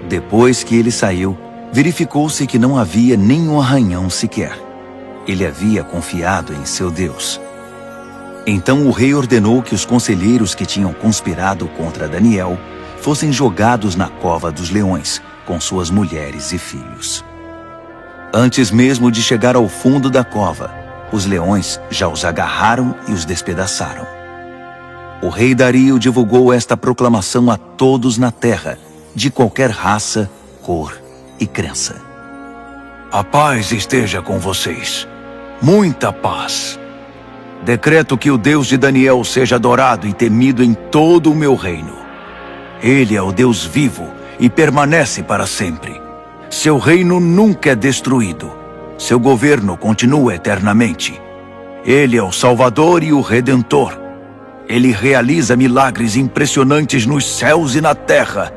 Depois que ele saiu, verificou-se que não havia nenhum arranhão sequer. Ele havia confiado em seu Deus. Então o rei ordenou que os conselheiros que tinham conspirado contra Daniel fossem jogados na cova dos leões, com suas mulheres e filhos. Antes mesmo de chegar ao fundo da cova, os leões já os agarraram e os despedaçaram. O rei Dario divulgou esta proclamação a todos na terra, de qualquer raça, cor e crença. A paz esteja com vocês. Muita paz. Decreto que o Deus de Daniel seja adorado e temido em todo o meu reino. Ele é o Deus vivo e permanece para sempre. Seu reino nunca é destruído. Seu governo continua eternamente. Ele é o Salvador e o Redentor. Ele realiza milagres impressionantes nos céus e na terra.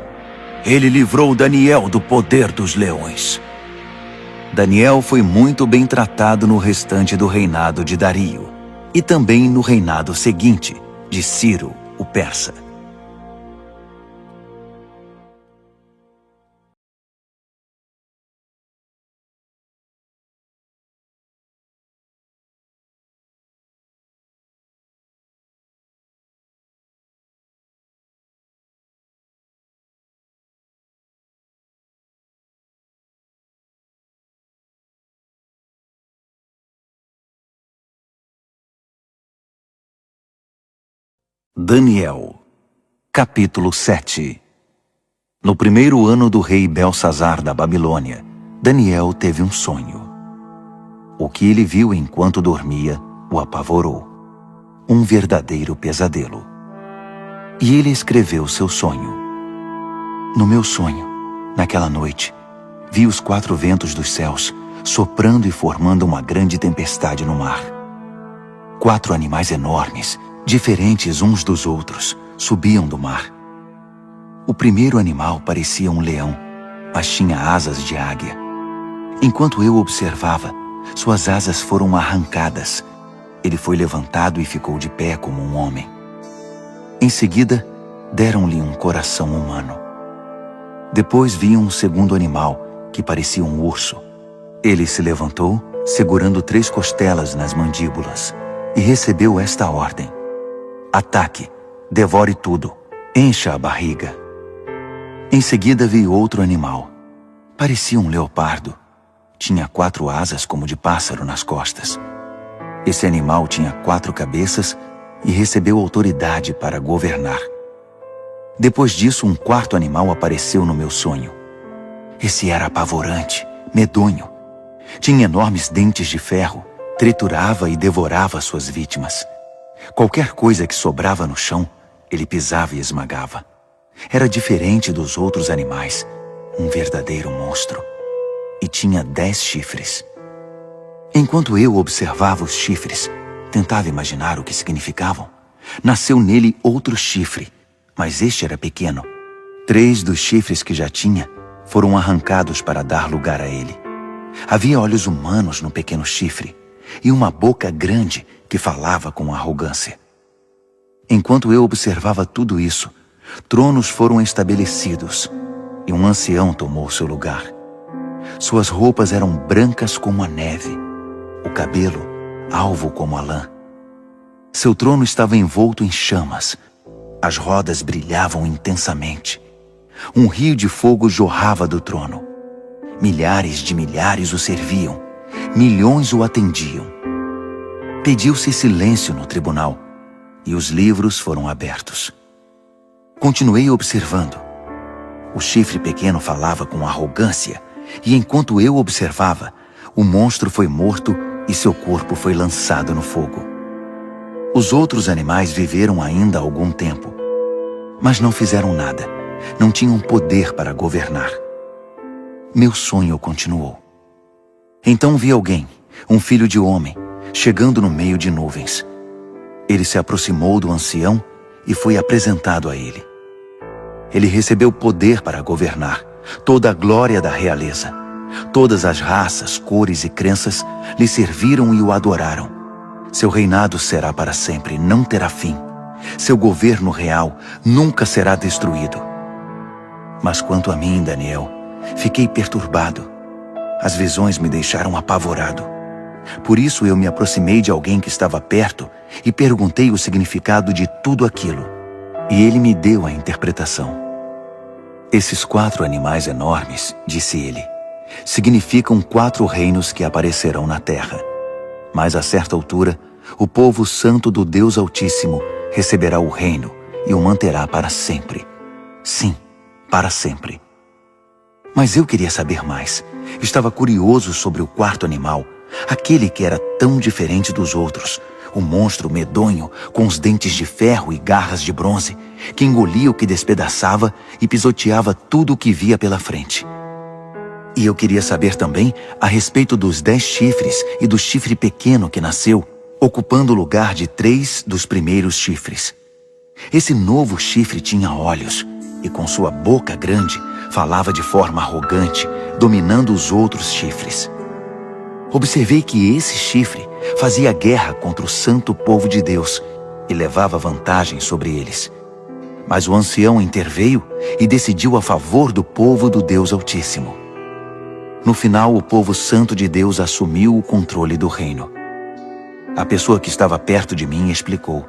Ele livrou Daniel do poder dos leões. Daniel foi muito bem tratado no restante do reinado de Dario e também no reinado seguinte, de Ciro, o persa. Daniel, capítulo 7. No primeiro ano do rei Belsazar da Babilônia, Daniel teve um sonho. O que ele viu enquanto dormia o apavorou. Um verdadeiro pesadelo. E ele escreveu seu sonho. No meu sonho, naquela noite, vi os 4 ventos dos céus soprando e formando uma grande tempestade no mar. 4 animais enormes, diferentes uns dos outros, subiam do mar. O primeiro animal parecia um leão, mas tinha asas de águia. Enquanto eu observava, suas asas foram arrancadas. Ele foi levantado e ficou de pé como um homem. Em seguida, deram-lhe um coração humano. Depois vi um segundo animal, que parecia um urso. Ele se levantou, segurando 3 costelas nas mandíbulas, e recebeu esta ordem: ataque, devore tudo, encha a barriga. Em seguida vi outro animal. Parecia um leopardo. Tinha 4 asas como de pássaro nas costas. Esse animal tinha 4 cabeças e recebeu autoridade para governar. Depois disso, um 4º animal apareceu no meu sonho. Esse era apavorante, medonho. Tinha enormes dentes de ferro, triturava e devorava suas vítimas. Qualquer coisa que sobrava no chão, ele pisava e esmagava. Era diferente dos outros animais, um verdadeiro monstro. E tinha 10 chifres. Enquanto eu observava os chifres, tentava imaginar o que significavam. Nasceu nele outro chifre, mas este era pequeno. 3 dos chifres que já tinha foram arrancados para dar lugar a ele. Havia olhos humanos no pequeno chifre e uma boca grande que falava com arrogância. Enquanto eu observava tudo isso, tronos foram estabelecidos e um ancião tomou seu lugar. Suas roupas eram brancas como a neve, o cabelo alvo como a lã. Seu trono estava envolto em chamas, as rodas brilhavam intensamente. Um rio de fogo jorrava do trono. Milhares de milhares o serviam, milhões o atendiam. Pediu-se silêncio no tribunal e os livros foram abertos. Continuei observando. O chifre pequeno falava com arrogância e enquanto eu observava, o monstro foi morto e seu corpo foi lançado no fogo. Os outros animais viveram ainda algum tempo, mas não fizeram nada, não tinham poder para governar. Meu sonho continuou. Então vi alguém, um filho de homem, chegando no meio de nuvens. Ele se aproximou do ancião e foi apresentado a ele. Ele recebeu poder para governar, toda a glória da realeza. Todas as raças, cores e crenças lhe serviram e o adoraram. Seu reinado será para sempre, não terá fim. Seu governo real nunca será destruído. Mas quanto a mim, Daniel, fiquei perturbado. As visões me deixaram apavorado. Por isso eu me aproximei de alguém que estava perto e perguntei o significado de tudo aquilo. E ele me deu a interpretação. Esses 4 animais enormes, disse ele, significam 4 reinos que aparecerão na terra. Mas a certa altura, o povo santo do Deus Altíssimo receberá o reino e o manterá para sempre. Sim, para sempre. Mas eu queria saber mais. Estava curioso sobre o 4º animal, aquele que era tão diferente dos outros, o monstro medonho com os dentes de ferro e garras de bronze, que engolia o que despedaçava e pisoteava tudo o que via pela frente. E eu queria saber também a respeito dos 10 chifres e do chifre pequeno que nasceu, ocupando o lugar de 3 dos primeiros chifres. Esse novo chifre tinha olhos e com sua boca grande falava de forma arrogante, dominando os outros chifres. Observei que esse chifre fazia guerra contra o santo povo de Deus e levava vantagem sobre eles. Mas o ancião interveio e decidiu a favor do povo do Deus Altíssimo. No final, o povo santo de Deus assumiu o controle do reino. A pessoa que estava perto de mim explicou: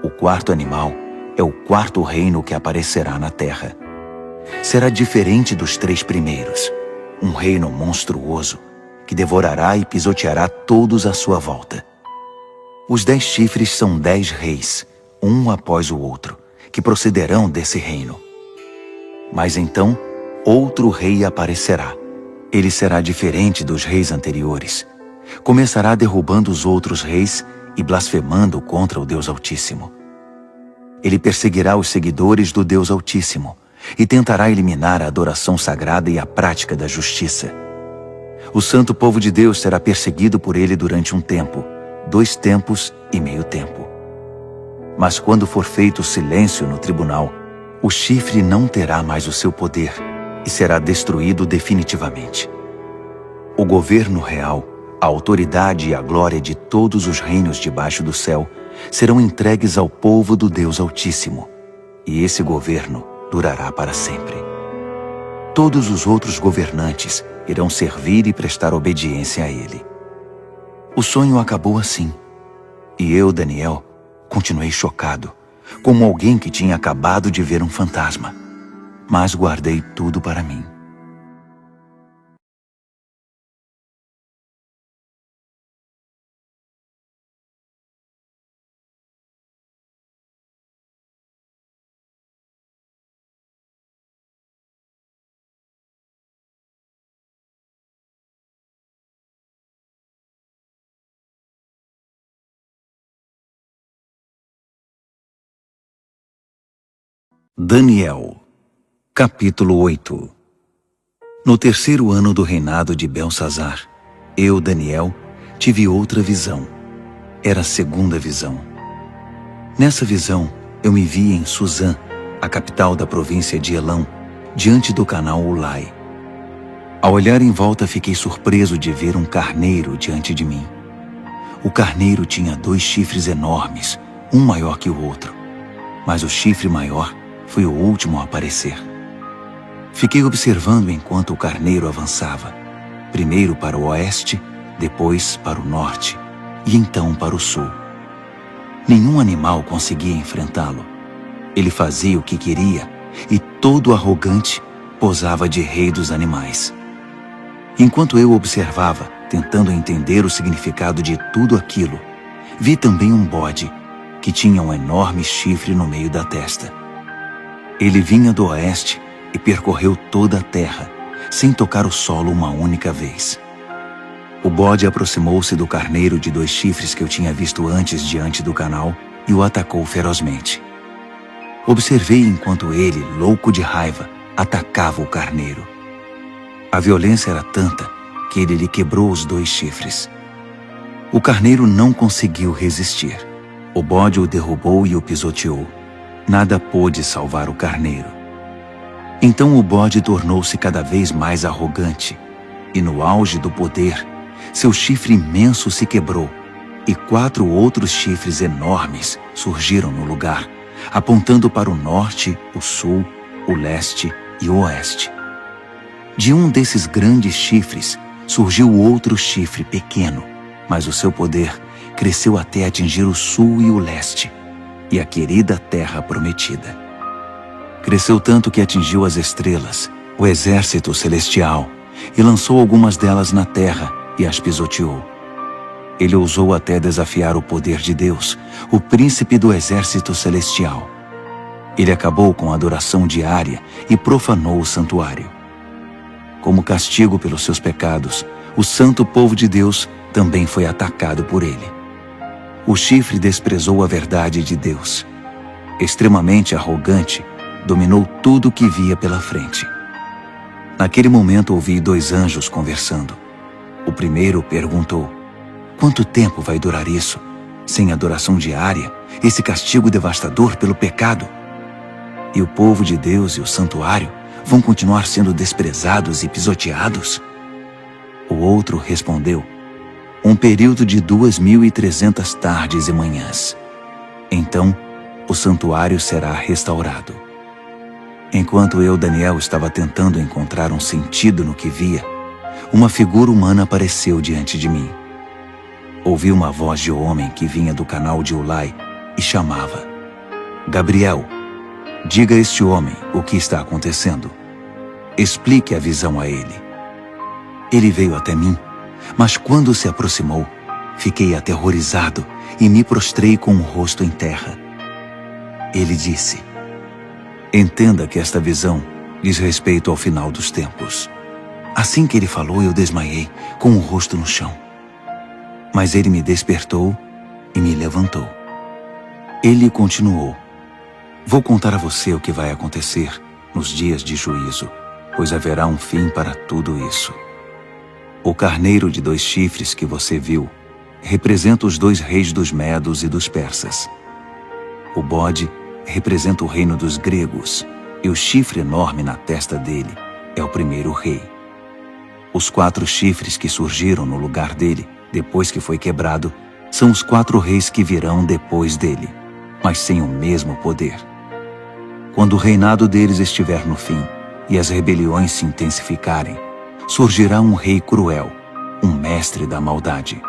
o 4º animal é o 4º reino que aparecerá na terra. Será diferente dos 3 primeiros, um reino monstruoso que devorará e pisoteará todos à sua volta. Os 10 chifres são 10 reis, um após o outro, que procederão desse reino. Mas então, outro rei aparecerá. Ele será diferente dos reis anteriores. Começará derrubando os outros reis e blasfemando contra o Deus Altíssimo. Ele perseguirá os seguidores do Deus Altíssimo e tentará eliminar a adoração sagrada e a prática da justiça. O santo povo de Deus será perseguido por ele durante um tempo, 2 tempos e meio tempo. Mas quando for feito silêncio no tribunal, o chifre não terá mais o seu poder e será destruído definitivamente. O governo real, a autoridade e a glória de todos os reinos debaixo do céu serão entregues ao povo do Deus Altíssimo, e esse governo durará para sempre. Todos os outros governantes irão servir e prestar obediência a ele. O sonho acabou assim, e eu, Daniel, continuei chocado, como alguém que tinha acabado de ver um fantasma, mas guardei tudo para mim. Daniel, capítulo 8. No 3º ano do reinado de Belsazar, eu, Daniel, tive outra visão. Era a 2ª visão. Nessa visão, eu me vi em Suzã, a capital da província de Elão, diante do canal Ulai. Ao olhar em volta, fiquei surpreso de ver um carneiro diante de mim. O carneiro tinha 2 chifres enormes, um maior que o outro, mas o chifre maior fui o último a aparecer. Fiquei observando enquanto o carneiro avançava, primeiro para o oeste, depois para o norte e então para o sul. Nenhum animal conseguia enfrentá-lo. Ele fazia o que queria e, todo arrogante, posava de rei dos animais. Enquanto eu observava, tentando entender o significado de tudo aquilo, vi também um bode que tinha um enorme chifre no meio da testa. Ele vinha do oeste e percorreu toda a terra, sem tocar o solo uma única vez. O bode aproximou-se do carneiro de 2 chifres que eu tinha visto antes diante do canal e o atacou ferozmente. Observei enquanto ele, louco de raiva, atacava o carneiro. A violência era tanta que ele lhe quebrou os 2 chifres. O carneiro não conseguiu resistir. O bode o derrubou e o pisoteou. Nada pôde salvar o carneiro. Então o bode tornou-se cada vez mais arrogante, e no auge do poder, seu chifre imenso se quebrou, e 4 outros chifres enormes surgiram no lugar, apontando para o norte, o sul, o leste e o oeste. De um desses grandes chifres surgiu outro chifre pequeno, mas o seu poder cresceu até atingir o sul e o leste, e a querida terra prometida. Cresceu tanto que atingiu as estrelas, o exército celestial, e lançou algumas delas na terra e as pisoteou. Ele ousou até desafiar o poder de Deus, o príncipe do exército celestial. Ele acabou com a adoração diária e profanou o santuário. Como castigo pelos seus pecados, o santo povo de Deus também foi atacado por ele. O chifre desprezou a verdade de Deus. Extremamente arrogante, dominou tudo o que via pela frente. Naquele momento ouvi 2 anjos conversando. O primeiro perguntou: quanto tempo vai durar isso? Sem adoração diária, esse castigo devastador pelo pecado? E o povo de Deus e o santuário vão continuar sendo desprezados e pisoteados? O outro respondeu: um período de 2.300 tardes e manhãs. Então, o santuário será restaurado. Enquanto eu, Daniel, estava tentando encontrar um sentido no que via, uma figura humana apareceu diante de mim. Ouvi uma voz de homem que vinha do canal de Ulai e chamava: Gabriel, diga a este homem o que está acontecendo. Explique a visão a ele. Ele veio até mim, mas quando se aproximou, fiquei aterrorizado e me prostrei com o rosto em terra. Ele disse: entenda que esta visão diz respeito ao final dos tempos. Assim que ele falou, eu desmaiei, com o rosto no chão. Mas ele me despertou e me levantou. Ele continuou: vou contar a você o que vai acontecer nos dias de juízo, pois haverá um fim para tudo isso. O carneiro de 2 chifres que você viu representa os 2 reis dos medos e dos persas. O bode representa o reino dos gregos, e o chifre enorme na testa dele é o primeiro rei. Os 4 chifres que surgiram no lugar dele, depois que foi quebrado, são os 4 reis que virão depois dele, mas sem o mesmo poder. Quando o reinado deles estiver no fim e as rebeliões se intensificarem, surgirá um rei cruel, um mestre da maldade.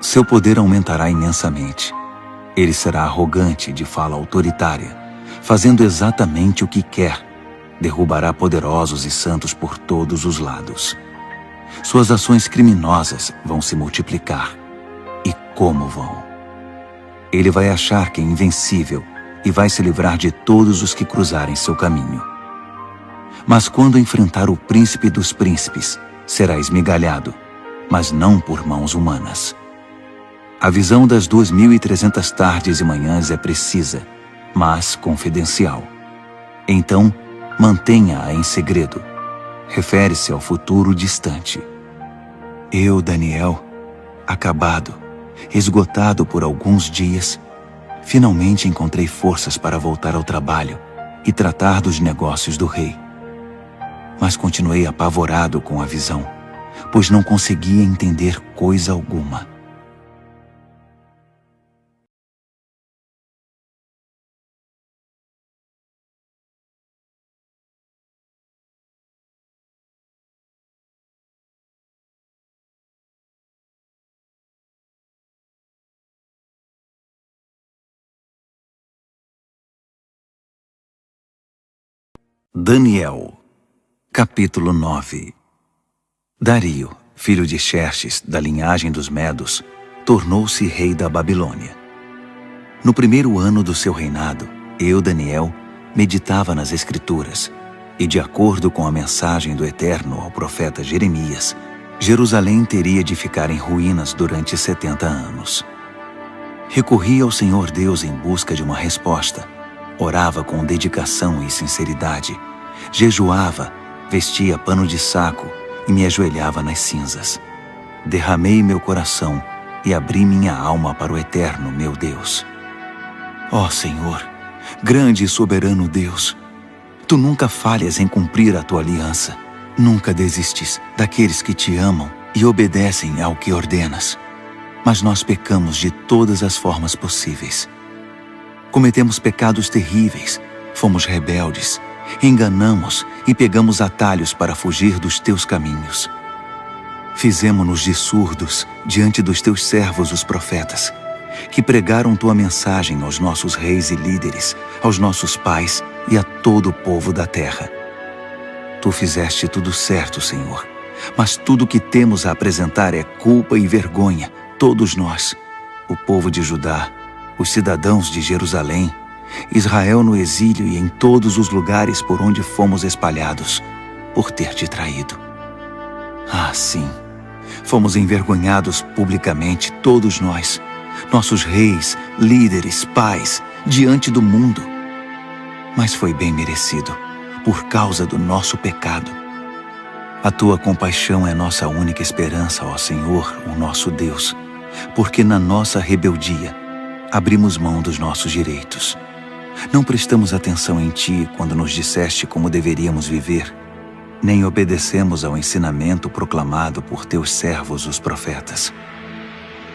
Seu poder aumentará imensamente. Ele será arrogante, de fala autoritária, fazendo exatamente o que quer. Derrubará poderosos e santos por todos os lados. Suas ações criminosas vão se multiplicar. E como vão? Ele vai achar que é invencível e vai se livrar de todos os que cruzarem seu caminho. Mas quando enfrentar o príncipe dos príncipes, será esmigalhado, mas não por mãos humanas. A visão das 2.300 tardes e manhãs é precisa, mas confidencial. Então, mantenha-a em segredo. Refere-se ao futuro distante. Eu, Daniel, acabado, esgotado por alguns dias, finalmente encontrei forças para voltar ao trabalho e tratar dos negócios do rei. Mas continuei apavorado com a visão, pois não conseguia entender coisa alguma. Daniel, capítulo 9. Dario, filho de Xerxes, da linhagem dos Medos, tornou-se rei da Babilônia. No primeiro ano do seu reinado, eu, Daniel, meditava nas Escrituras, e de acordo com a mensagem do Eterno ao profeta Jeremias, Jerusalém teria de ficar em ruínas durante 70 anos. Recorri ao Senhor Deus em busca de uma resposta. Orava com dedicação e sinceridade. Jejuava, vestia pano de saco e me ajoelhava nas cinzas. Derramei meu coração e abri minha alma para o Eterno, meu Deus. Ó Senhor, grande e soberano Deus, Tu nunca falhas em cumprir a Tua aliança. Nunca desistes daqueles que Te amam e obedecem ao que ordenas. Mas nós pecamos de todas as formas possíveis. Cometemos pecados terríveis, fomos rebeldes, enganamos e pegamos atalhos para fugir dos Teus caminhos. Fizemo-nos de surdos diante dos Teus servos, os profetas, que pregaram Tua mensagem aos nossos reis e líderes, aos nossos pais e a todo o povo da terra. Tu fizeste tudo certo, Senhor, mas tudo o que temos a apresentar é culpa e vergonha, todos nós, o povo de Judá, os cidadãos de Jerusalém, Israel no exílio e em todos os lugares por onde fomos espalhados, por ter Te traído. Ah, sim, fomos envergonhados publicamente, todos nós, nossos reis, líderes, pais, diante do mundo. Mas foi bem merecido, por causa do nosso pecado. A Tua compaixão é nossa única esperança, ó Senhor, o nosso Deus, porque na nossa rebeldia abrimos mão dos nossos direitos. Não prestamos atenção em Ti quando nos disseste como deveríamos viver, nem obedecemos ao ensinamento proclamado por Teus servos, os profetas.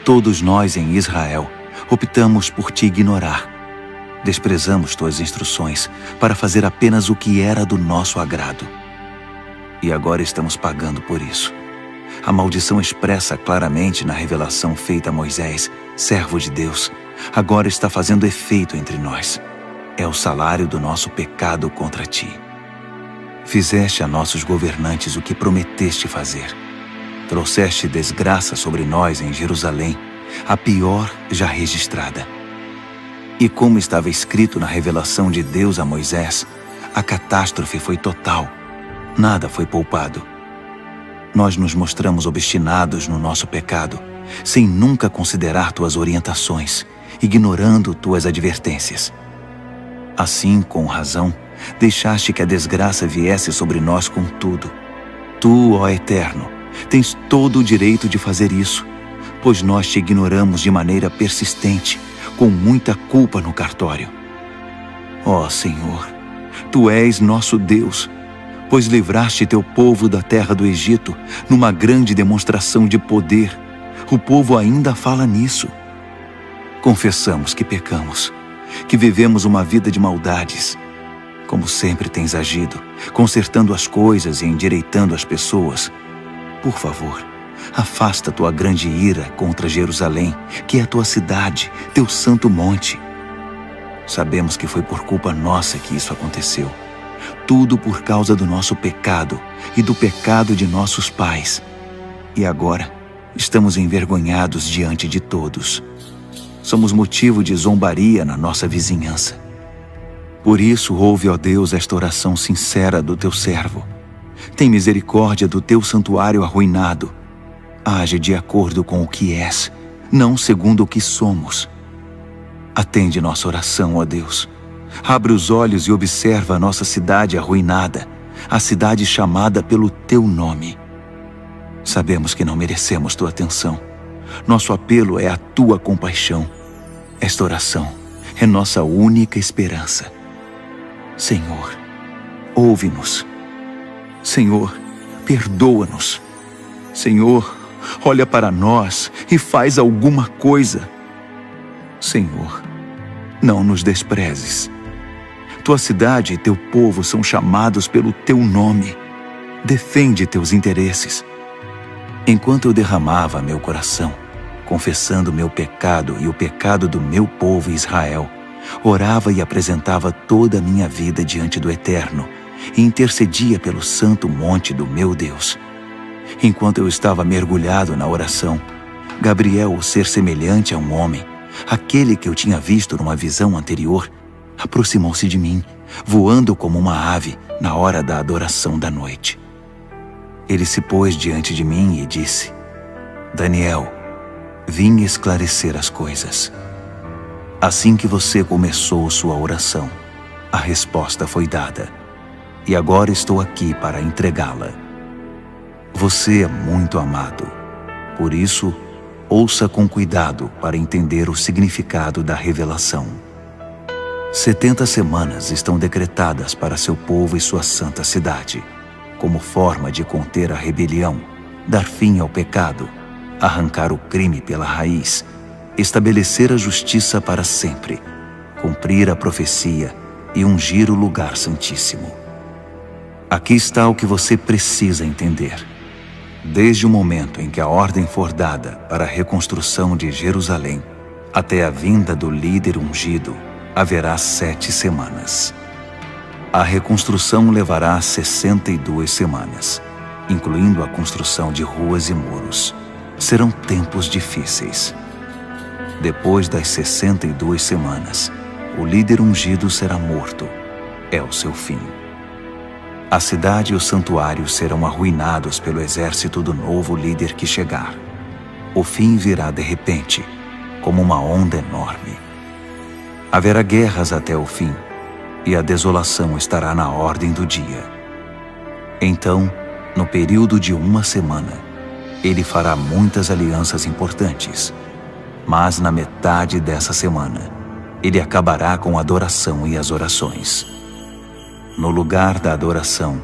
Todos nós em Israel optamos por Te ignorar. Desprezamos Tuas instruções para fazer apenas o que era do nosso agrado. E agora estamos pagando por isso. A maldição expressa claramente na revelação feita a Moisés, servo de Deus, agora está fazendo efeito entre nós. É o salário do nosso pecado contra Ti. Fizeste a nossos governantes o que prometeste fazer. Trouxeste desgraça sobre nós em Jerusalém, a pior já registrada. E como estava escrito na revelação de Deus a Moisés, a catástrofe foi total. Nada foi poupado. Nós nos mostramos obstinados no nosso pecado, sem nunca considerar Tuas orientações, ignorando Tuas advertências. Assim, com razão, deixaste que a desgraça viesse sobre nós com tudo. Tu, ó Eterno, tens todo o direito de fazer isso, pois nós Te ignoramos de maneira persistente, com muita culpa no cartório. Ó Senhor, Tu és nosso Deus, pois livraste Teu povo da terra do Egito numa grande demonstração de poder. O povo ainda fala nisso. Confessamos que pecamos, que vivemos uma vida de maldades. Como sempre tens agido, consertando as coisas e endireitando as pessoas. Por favor, afasta Tua grande ira contra Jerusalém, que é a Tua cidade, Teu santo monte. Sabemos que foi por culpa nossa que isso aconteceu. Tudo por causa do nosso pecado e do pecado de nossos pais. E agora estamos envergonhados diante de todos. Somos motivo de zombaria na nossa vizinhança. Por isso, ouve, ó Deus, esta oração sincera do Teu servo. Tem misericórdia do Teu santuário arruinado. Age de acordo com o que és, não segundo o que somos. Atende nossa oração, ó Deus. Abre os olhos e observa a nossa cidade arruinada, a cidade chamada pelo Teu nome. Sabemos que não merecemos Tua atenção. Nosso apelo é a Tua compaixão. Esta oração é nossa única esperança. Senhor, ouve-nos. Senhor, perdoa-nos. Senhor, olha para nós e faz alguma coisa. Senhor, não nos desprezes. Tua cidade e Teu povo são chamados pelo Teu nome. Defende Teus interesses. Enquanto eu derramava meu coração, confessando meu pecado e o pecado do meu povo Israel, orava e apresentava toda a minha vida diante do Eterno, e intercedia pelo santo monte do meu Deus. Enquanto eu estava mergulhado na oração, Gabriel, o ser semelhante a um homem, aquele que eu tinha visto numa visão anterior, aproximou-se de mim, voando como uma ave na hora da adoração da noite. Ele se pôs diante de mim e disse: Daniel, vim esclarecer as coisas. Assim que você começou sua oração, a resposta foi dada, e agora estou aqui para entregá-la. Você é muito amado, por isso, ouça com cuidado para entender o significado da revelação. 70 semanas estão decretadas para seu povo e sua santa cidade, como forma de conter a rebelião, dar fim ao pecado, arrancar o crime pela raiz, estabelecer a justiça para sempre, cumprir a profecia e ungir o lugar santíssimo. Aqui está o que você precisa entender. Desde o momento em que a ordem for dada para a reconstrução de Jerusalém, até a vinda do líder ungido, haverá 7 semanas. A reconstrução levará 62 semanas, incluindo a construção de ruas e muros. Serão tempos difíceis. Depois das 62 semanas, o líder ungido será morto. É o seu fim. A cidade e o santuário serão arruinados pelo exército do novo líder que chegar. O fim virá de repente, como uma onda enorme. Haverá guerras até o fim, e a desolação estará na ordem do dia. Então, no período de 1 semana, ele fará muitas alianças importantes. Mas na metade dessa semana, ele acabará com a adoração e as orações. No lugar da adoração,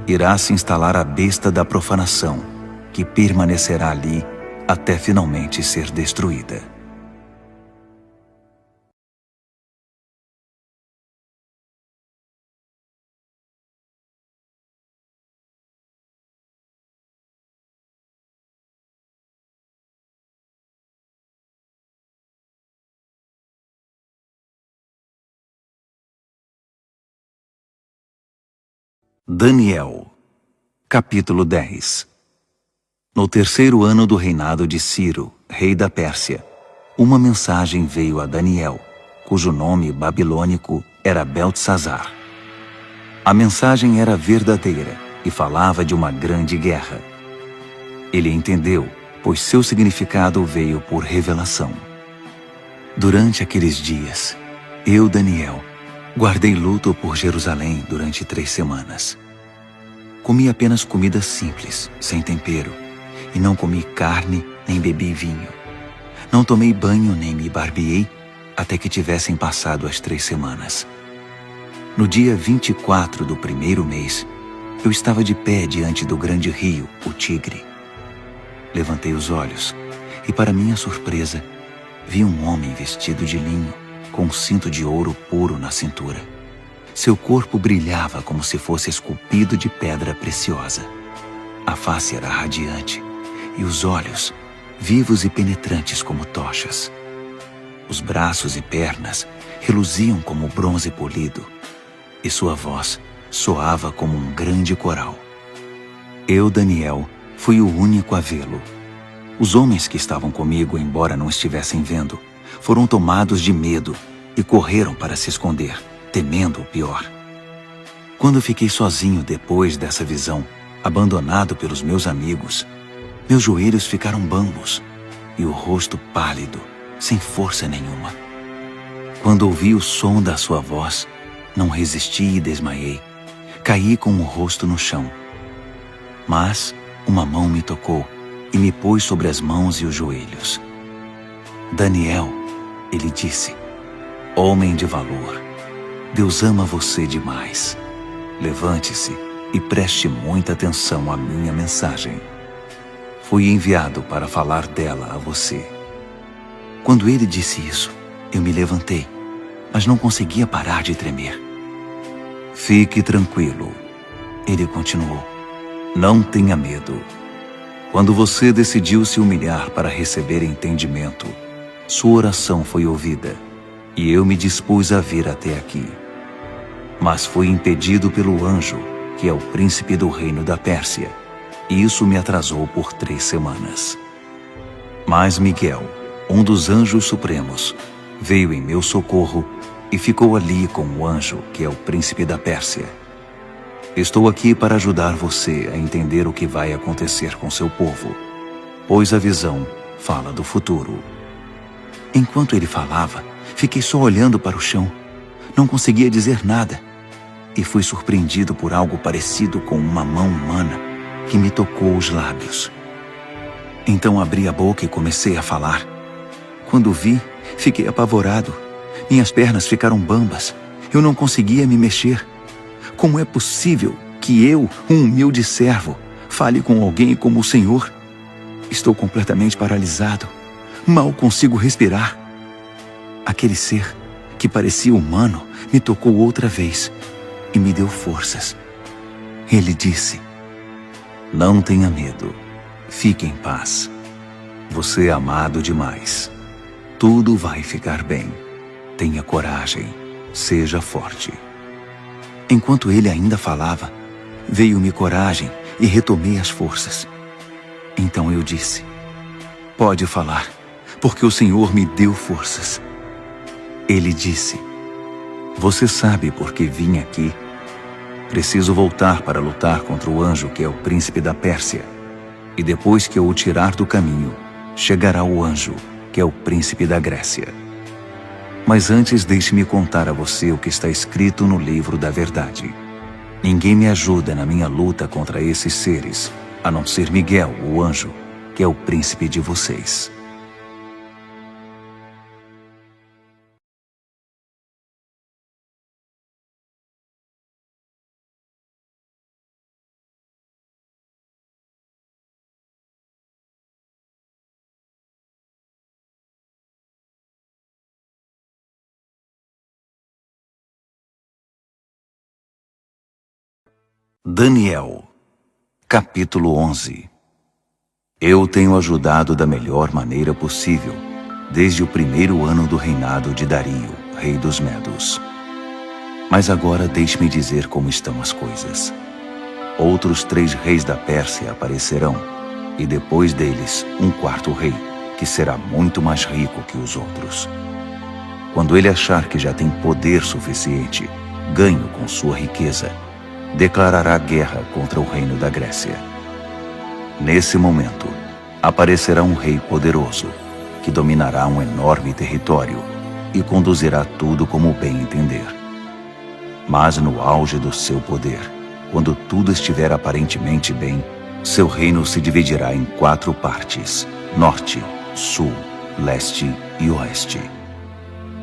irá se instalar a besta da profanação, que permanecerá ali até finalmente ser destruída. Daniel, capítulo 10. No 3º ano do reinado de Ciro, rei da Pérsia, uma mensagem veio a Daniel, cujo nome babilônico era Beltesazar. A mensagem era verdadeira e falava de uma grande guerra. Ele entendeu, pois seu significado veio por revelação. Durante aqueles dias, eu, Daniel, guardei luto por Jerusalém durante 3 semanas. Comi apenas comida simples, sem tempero, e não comi carne nem bebi vinho. Não tomei banho nem me barbeei até que tivessem passado as 3 semanas. No dia 24 do 1º mês, eu estava de pé diante do grande rio, o Tigre. Levantei os olhos e, para minha surpresa, vi um homem vestido de linho, com um cinto de ouro puro na cintura. Seu corpo brilhava como se fosse esculpido de pedra preciosa. A face era radiante e os olhos, vivos e penetrantes como tochas. Os braços e pernas reluziam como bronze polido e sua voz soava como um grande coral. Eu, Daniel, fui o único a vê-lo. Os homens que estavam comigo, embora não estivessem vendo, foram tomados de medo e correram para se esconder, temendo o pior. Quando fiquei sozinho depois dessa visão, abandonado pelos meus amigos, meus joelhos ficaram bambos e o rosto pálido, sem força nenhuma. Quando ouvi o som da sua voz, não resisti e desmaiei. Caí com o rosto no chão. Mas uma mão me tocou e me pôs sobre as mãos e os joelhos. Daniel, ele disse, homem de valor, Deus ama você demais. Levante-se e preste muita atenção à minha mensagem. Fui enviado para falar dela a você. Quando ele disse isso, eu me levantei, mas não conseguia parar de tremer. Fique tranquilo, ele continuou. Não tenha medo. Quando você decidiu se humilhar para receber entendimento, sua oração foi ouvida, e eu me dispus a vir até aqui. mas fui impedido pelo anjo, que é o príncipe do reino da Pérsia, e isso me atrasou por 3 semanas. Mas Miguel, um dos anjos supremos, veio em meu socorro e ficou ali com o anjo, que é o príncipe da Pérsia. Estou aqui para ajudar você a entender o que vai acontecer com seu povo, pois a visão fala do futuro. Enquanto ele falava, fiquei só olhando para o chão. Não conseguia dizer nada. E fui surpreendido por algo parecido com uma mão humana que me tocou os lábios. Então abri a boca e comecei a falar. Quando vi, fiquei apavorado. Minhas pernas ficaram bambas. Eu não conseguia me mexer. Como é possível que eu, um humilde servo, fale com alguém como o Senhor? Estou completamente paralisado. Mal consigo respirar. Aquele ser, que parecia humano, me tocou outra vez e me deu forças. Ele disse: "Não tenha medo. Fique em paz. Você é amado demais. Tudo vai ficar bem. Tenha coragem. Seja forte." Enquanto ele ainda falava, veio-me coragem e retomei as forças. Então eu disse: "Pode falar, porque o Senhor me deu forças." Ele disse: "Você sabe por que vim aqui? Preciso voltar para lutar contra o anjo que é o príncipe da Pérsia. E depois que eu o tirar do caminho, chegará o anjo que é o príncipe da Grécia. Mas antes deixe-me contar a você o que está escrito no livro da verdade. Ninguém me ajuda na minha luta contra esses seres, a não ser Miguel, o anjo, que é o príncipe de vocês." Daniel, capítulo 11. Eu tenho ajudado da melhor maneira possível, desde o primeiro ano do reinado de Dario, rei dos Medos. Mas agora deixe-me dizer como estão as coisas. Outros 3 reis da Pérsia aparecerão, e depois deles um 4º rei, que será muito mais rico que os outros. Quando ele achar que já tem poder suficiente, ganho com sua riqueza, declarará guerra contra o reino da Grécia. Nesse momento, aparecerá um rei poderoso, que dominará um enorme território e conduzirá tudo como bem entender. Mas no auge do seu poder, quando tudo estiver aparentemente bem, seu reino se dividirá em 4 partes: norte, sul, leste e oeste.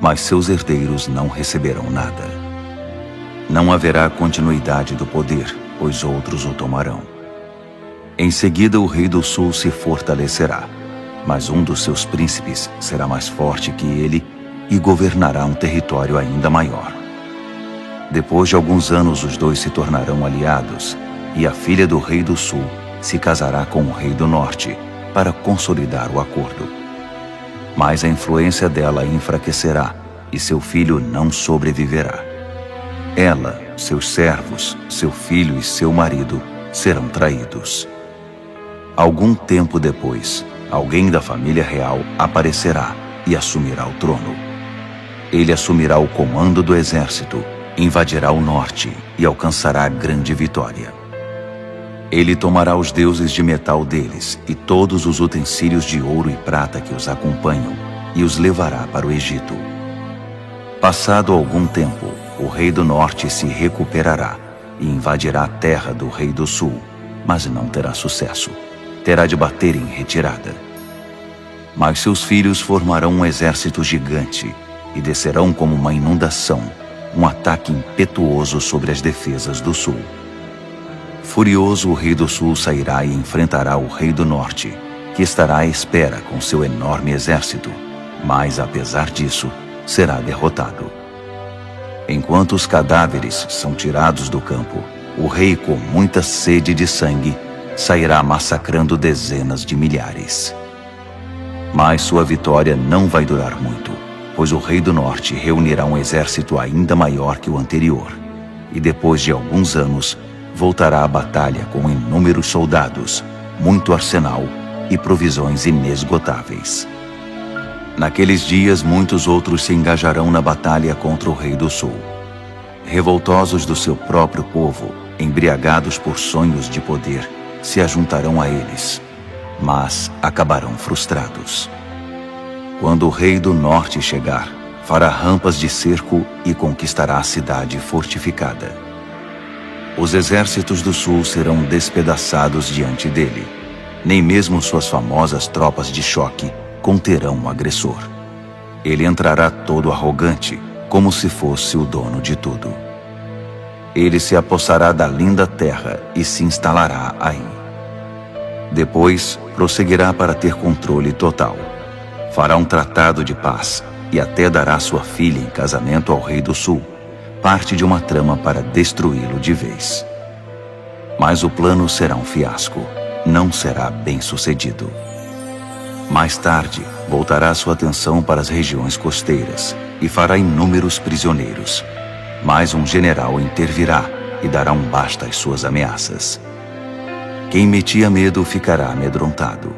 Mas seus herdeiros não receberão nada. Não haverá continuidade do poder, pois outros o tomarão. Em seguida, o rei do sul se fortalecerá, mas um dos seus príncipes será mais forte que ele e governará um território ainda maior. Depois de alguns anos, os dois se tornarão aliados, e a filha do rei do sul se casará com o rei do norte para consolidar o acordo. Mas a influência dela enfraquecerá e seu filho não sobreviverá. Ela, seus servos, seu filho e seu marido serão traídos. Algum tempo depois, alguém da família real aparecerá e assumirá o trono. Ele assumirá o comando do exército, invadirá o norte e alcançará grande vitória. Ele tomará os deuses de metal deles e todos os utensílios de ouro e prata que os acompanham e os levará para o Egito. Passado algum tempo, o rei do norte se recuperará e invadirá a terra do rei do sul, mas não terá sucesso. Terá de bater em retirada. Mas seus filhos formarão um exército gigante e descerão como uma inundação, um ataque impetuoso sobre as defesas do sul. Furioso, o rei do sul sairá e enfrentará o rei do norte, que estará à espera com seu enorme exército, mas apesar disso, será derrotado. Enquanto os cadáveres são tirados do campo, o rei, com muita sede de sangue, sairá massacrando dezenas de milhares. Mas sua vitória não vai durar muito, pois o rei do norte reunirá um exército ainda maior que o anterior, e depois de alguns anos, voltará à batalha com inúmeros soldados, muito arsenal e provisões inesgotáveis. Naqueles dias, muitos outros se engajarão na batalha contra o Rei do Sul. Revoltosos do seu próprio povo, embriagados por sonhos de poder, se ajuntarão a eles, mas acabarão frustrados. Quando o Rei do Norte chegar, fará rampas de cerco e conquistará a cidade fortificada. Os exércitos do Sul serão despedaçados diante dele. Nem mesmo suas famosas tropas de choque conterão o agressor. Ele entrará todo arrogante, como se fosse o dono de tudo. Ele se apossará da linda terra e se instalará aí. Depois, prosseguirá para ter controle total. Fará um tratado de paz e até dará sua filha em casamento ao Rei do Sul, parte de uma trama para destruí-lo de vez. Mas o plano será um fiasco, não será bem-sucedido. Mais tarde, voltará sua atenção para as regiões costeiras e fará inúmeros prisioneiros. Mas um general intervirá e dará um basta às suas ameaças. Quem metia medo ficará amedrontado.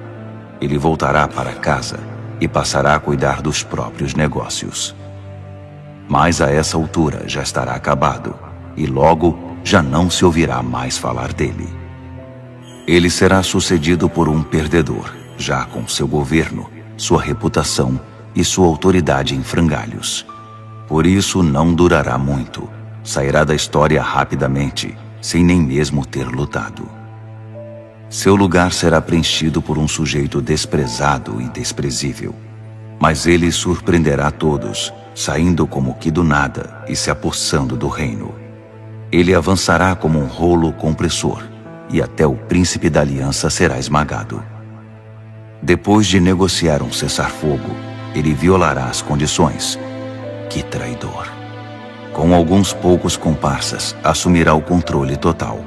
Ele voltará para casa e passará a cuidar dos próprios negócios. Mas a essa altura já estará acabado e logo já não se ouvirá mais falar dele. Ele será sucedido por um perdedor, já com seu governo, sua reputação e sua autoridade em frangalhos. Por isso não durará muito, sairá da história rapidamente, sem nem mesmo ter lutado. Seu lugar será preenchido por um sujeito desprezado e desprezível. Mas ele surpreenderá todos, saindo como que do nada e se apossando do reino. Ele avançará como um rolo compressor, e até o príncipe da aliança será esmagado. Depois de negociar um cessar-fogo, ele violará as condições. Que traidor! Com alguns poucos comparsas, assumirá o controle total.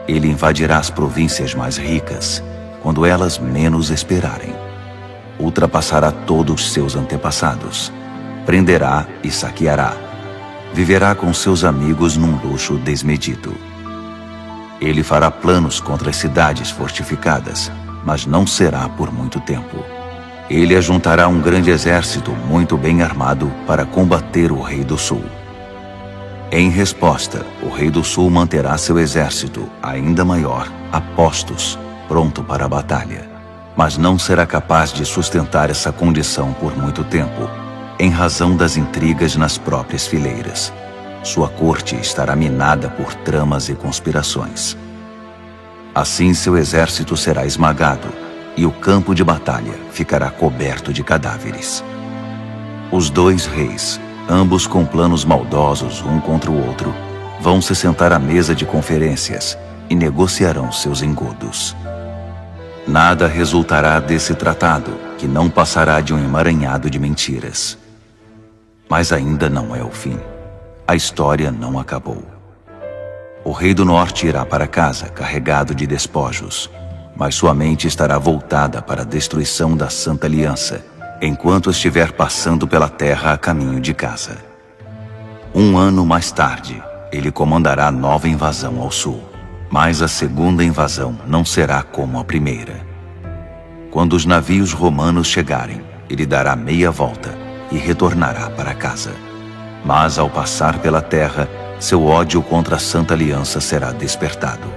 Ele invadirá as províncias mais ricas, quando elas menos esperarem. Ultrapassará todos seus antepassados. Prenderá e saqueará. Viverá com seus amigos num luxo desmedido. Ele fará planos contra as cidades fortificadas, mas não será por muito tempo. Ele ajuntará um grande exército muito bem armado para combater o Rei do Sul. Em resposta, o Rei do Sul manterá seu exército, ainda maior, a postos, pronto para a batalha. Mas não será capaz de sustentar essa condição por muito tempo, em razão das intrigas nas próprias fileiras. Sua corte estará minada por tramas e conspirações. Assim seu exército será esmagado, e o campo de batalha ficará coberto de cadáveres. Os dois reis, ambos com planos maldosos um contra o outro, vão se sentar à mesa de conferências e negociarão seus engodos. Nada resultará desse tratado, que não passará de um emaranhado de mentiras. Mas ainda não é o fim. A história não acabou. O Rei do Norte irá para casa carregado de despojos, mas sua mente estará voltada para a destruição da Santa Aliança, enquanto estiver passando pela terra a caminho de casa. 1 ano mais tarde, ele comandará nova invasão ao sul, mas a segunda invasão não será como a primeira. Quando os navios romanos chegarem, ele dará meia volta e retornará para casa. Mas ao passar pela terra, seu ódio contra a Santa Aliança será despertado.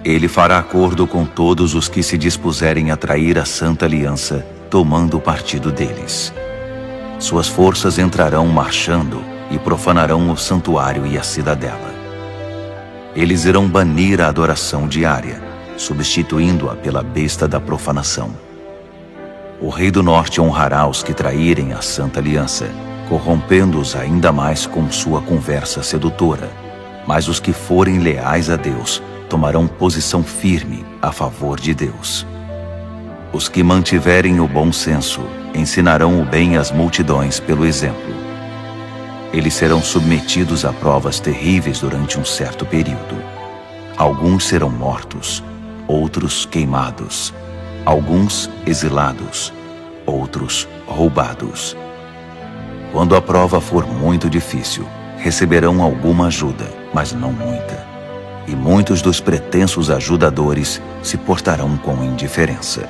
Ele fará acordo com todos os que se dispuserem a trair a Santa Aliança, tomando o partido deles. Suas forças entrarão marchando e profanarão o santuário e a cidadela. Eles irão banir a adoração diária, substituindo-a pela besta da profanação. O Rei do Norte honrará os que traírem a Santa Aliança, corrompendo-os ainda mais com sua conversa sedutora. Mas os que forem leais a Deus tomarão posição firme a favor de Deus. Os que mantiverem o bom senso ensinarão o bem às multidões pelo exemplo. Eles serão submetidos a provas terríveis durante um certo período. Alguns serão mortos, outros queimados, alguns exilados, outros roubados. Quando a prova for muito difícil, receberão alguma ajuda, mas não muita. E muitos dos pretensos ajudadores se portarão com indiferença.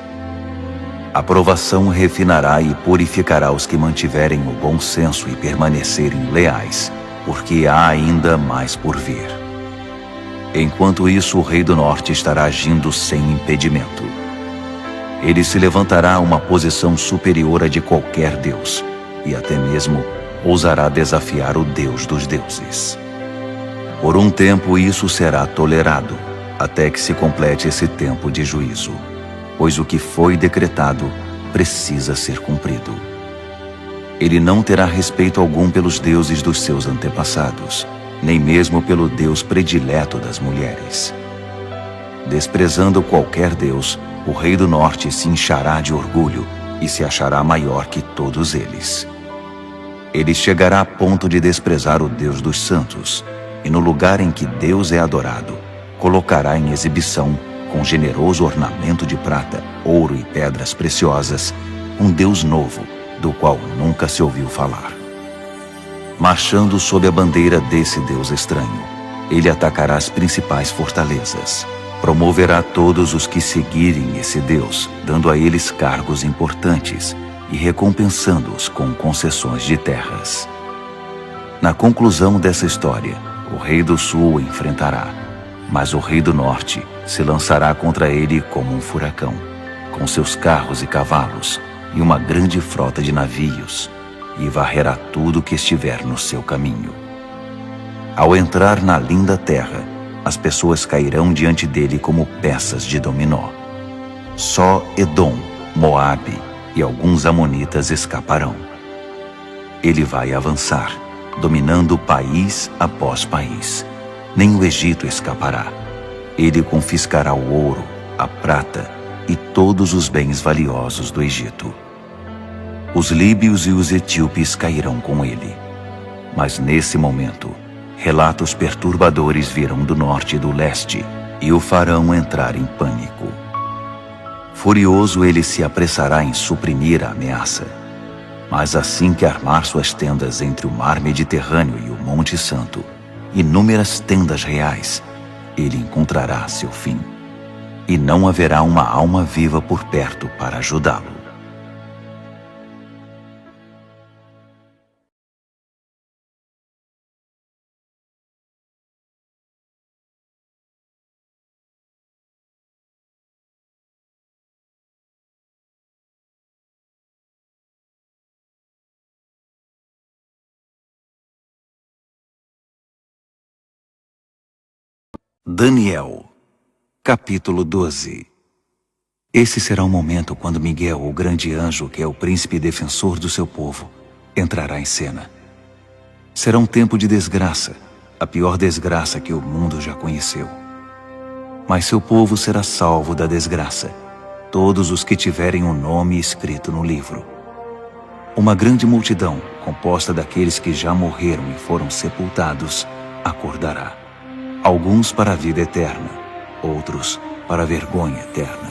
A provação refinará e purificará os que mantiverem o bom senso e permanecerem leais, porque há ainda mais por vir. Enquanto isso, o rei do norte estará agindo sem impedimento. Ele se levantará a uma posição superior à de qualquer deus, e até mesmo ousará desafiar o Deus dos deuses. Por um tempo isso será tolerado, até que se complete esse tempo de juízo, pois o que foi decretado precisa ser cumprido. Ele não terá respeito algum pelos deuses dos seus antepassados, nem mesmo pelo Deus predileto das mulheres. Desprezando qualquer Deus, o rei do norte se inchará de orgulho e se achará maior que todos eles. Ele chegará a ponto de desprezar o Deus dos santos, e no lugar em que Deus é adorado, colocará em exibição, com generoso ornamento de prata, ouro e pedras preciosas, um Deus novo, do qual nunca se ouviu falar. Marchando sob a bandeira desse Deus estranho, ele atacará as principais fortalezas. Promoverá todos os que seguirem esse Deus, dando a eles cargos importantes e recompensando-os com concessões de terras. Na conclusão dessa história, o rei do sul o enfrentará, mas o rei do norte se lançará contra ele como um furacão, com seus carros e cavalos e uma grande frota de navios, e varrerá tudo que estiver no seu caminho. Ao entrar na linda terra, as pessoas cairão diante dele como peças de dominó. Só Edom, Moabe e alguns amonitas escaparão. Ele vai avançar, dominando país após país. Nem o Egito escapará. Ele confiscará o ouro, a prata e todos os bens valiosos do Egito. Os líbios e os etíopes cairão com ele. Mas nesse momento, relatos perturbadores virão do norte e do leste e o farão entrar em pânico. Furioso, ele se apressará em suprimir a ameaça. Mas assim que armar suas tendas entre o mar Mediterrâneo e o Monte Santo, inúmeras tendas reais, ele encontrará seu fim. E não haverá uma alma viva por perto para ajudá-lo. Daniel, capítulo 12. Esse será o momento quando Miguel, o grande anjo, que é o príncipe defensor do seu povo, entrará em cena. Será um tempo de desgraça, a pior desgraça que o mundo já conheceu. Mas seu povo será salvo da desgraça, todos os que tiverem o nome escrito no livro. Uma grande multidão, composta daqueles que já morreram e foram sepultados, acordará. Alguns para a vida eterna, outros para a vergonha eterna.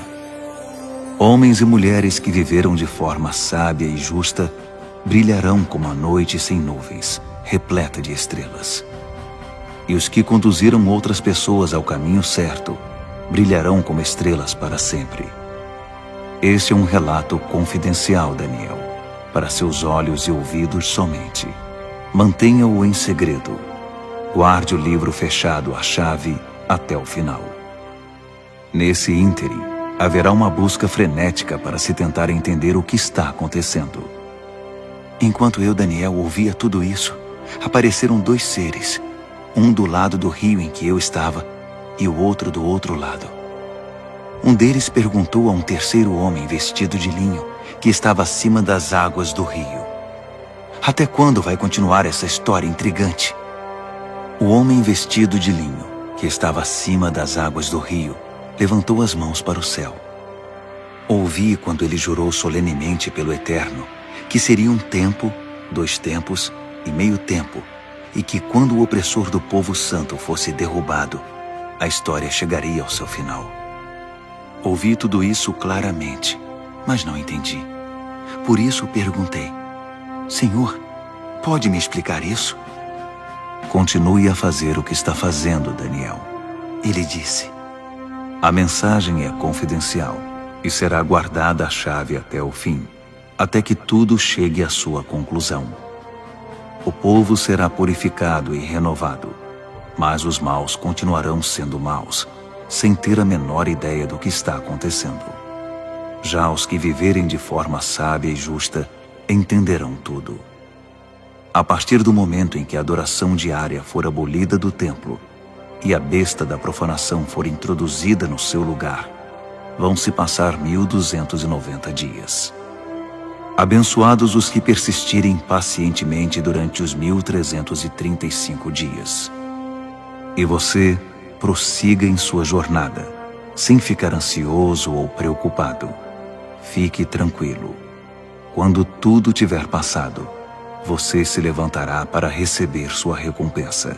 Homens e mulheres que viveram de forma sábia e justa brilharão como a noite sem nuvens, repleta de estrelas. E os que conduziram outras pessoas ao caminho certo brilharão como estrelas para sempre. Este é um relato confidencial, Daniel, para seus olhos e ouvidos somente. Mantenha-o em segredo. Guarde o livro fechado à chave até o final. Nesse ínterim, haverá uma busca frenética para se tentar entender o que está acontecendo. Enquanto eu, Daniel, ouvia tudo isso, apareceram dois seres, um do lado do rio em que eu estava e o outro do outro lado. Um deles perguntou a um terceiro homem vestido de linho que estava acima das águas do rio: até quando vai continuar essa história intrigante? O homem vestido de linho, que estava acima das águas do rio, levantou as mãos para o céu. Ouvi quando ele jurou solenemente pelo Eterno que seria um tempo, 2 tempos e meio tempo, e que quando o opressor do povo santo fosse derrubado, a história chegaria ao seu final. Ouvi tudo isso claramente, mas não entendi. Por isso perguntei: Senhor, pode me explicar isso? Continue a fazer o que está fazendo, Daniel. Ele disse. A mensagem é confidencial e será guardada a chave até o fim, até que tudo chegue à sua conclusão. O povo será purificado e renovado, mas os maus continuarão sendo maus, sem ter a menor ideia do que está acontecendo. Já os que viverem de forma sábia e justa entenderão tudo. A partir do momento em que a adoração diária for abolida do templo e a besta da profanação for introduzida no seu lugar, vão se passar 1290 dias. Abençoados os que persistirem pacientemente durante os 1335 dias. E você prossiga em sua jornada, sem ficar ansioso ou preocupado. Fique tranquilo. Quando tudo tiver passado, você se levantará para receber sua recompensa.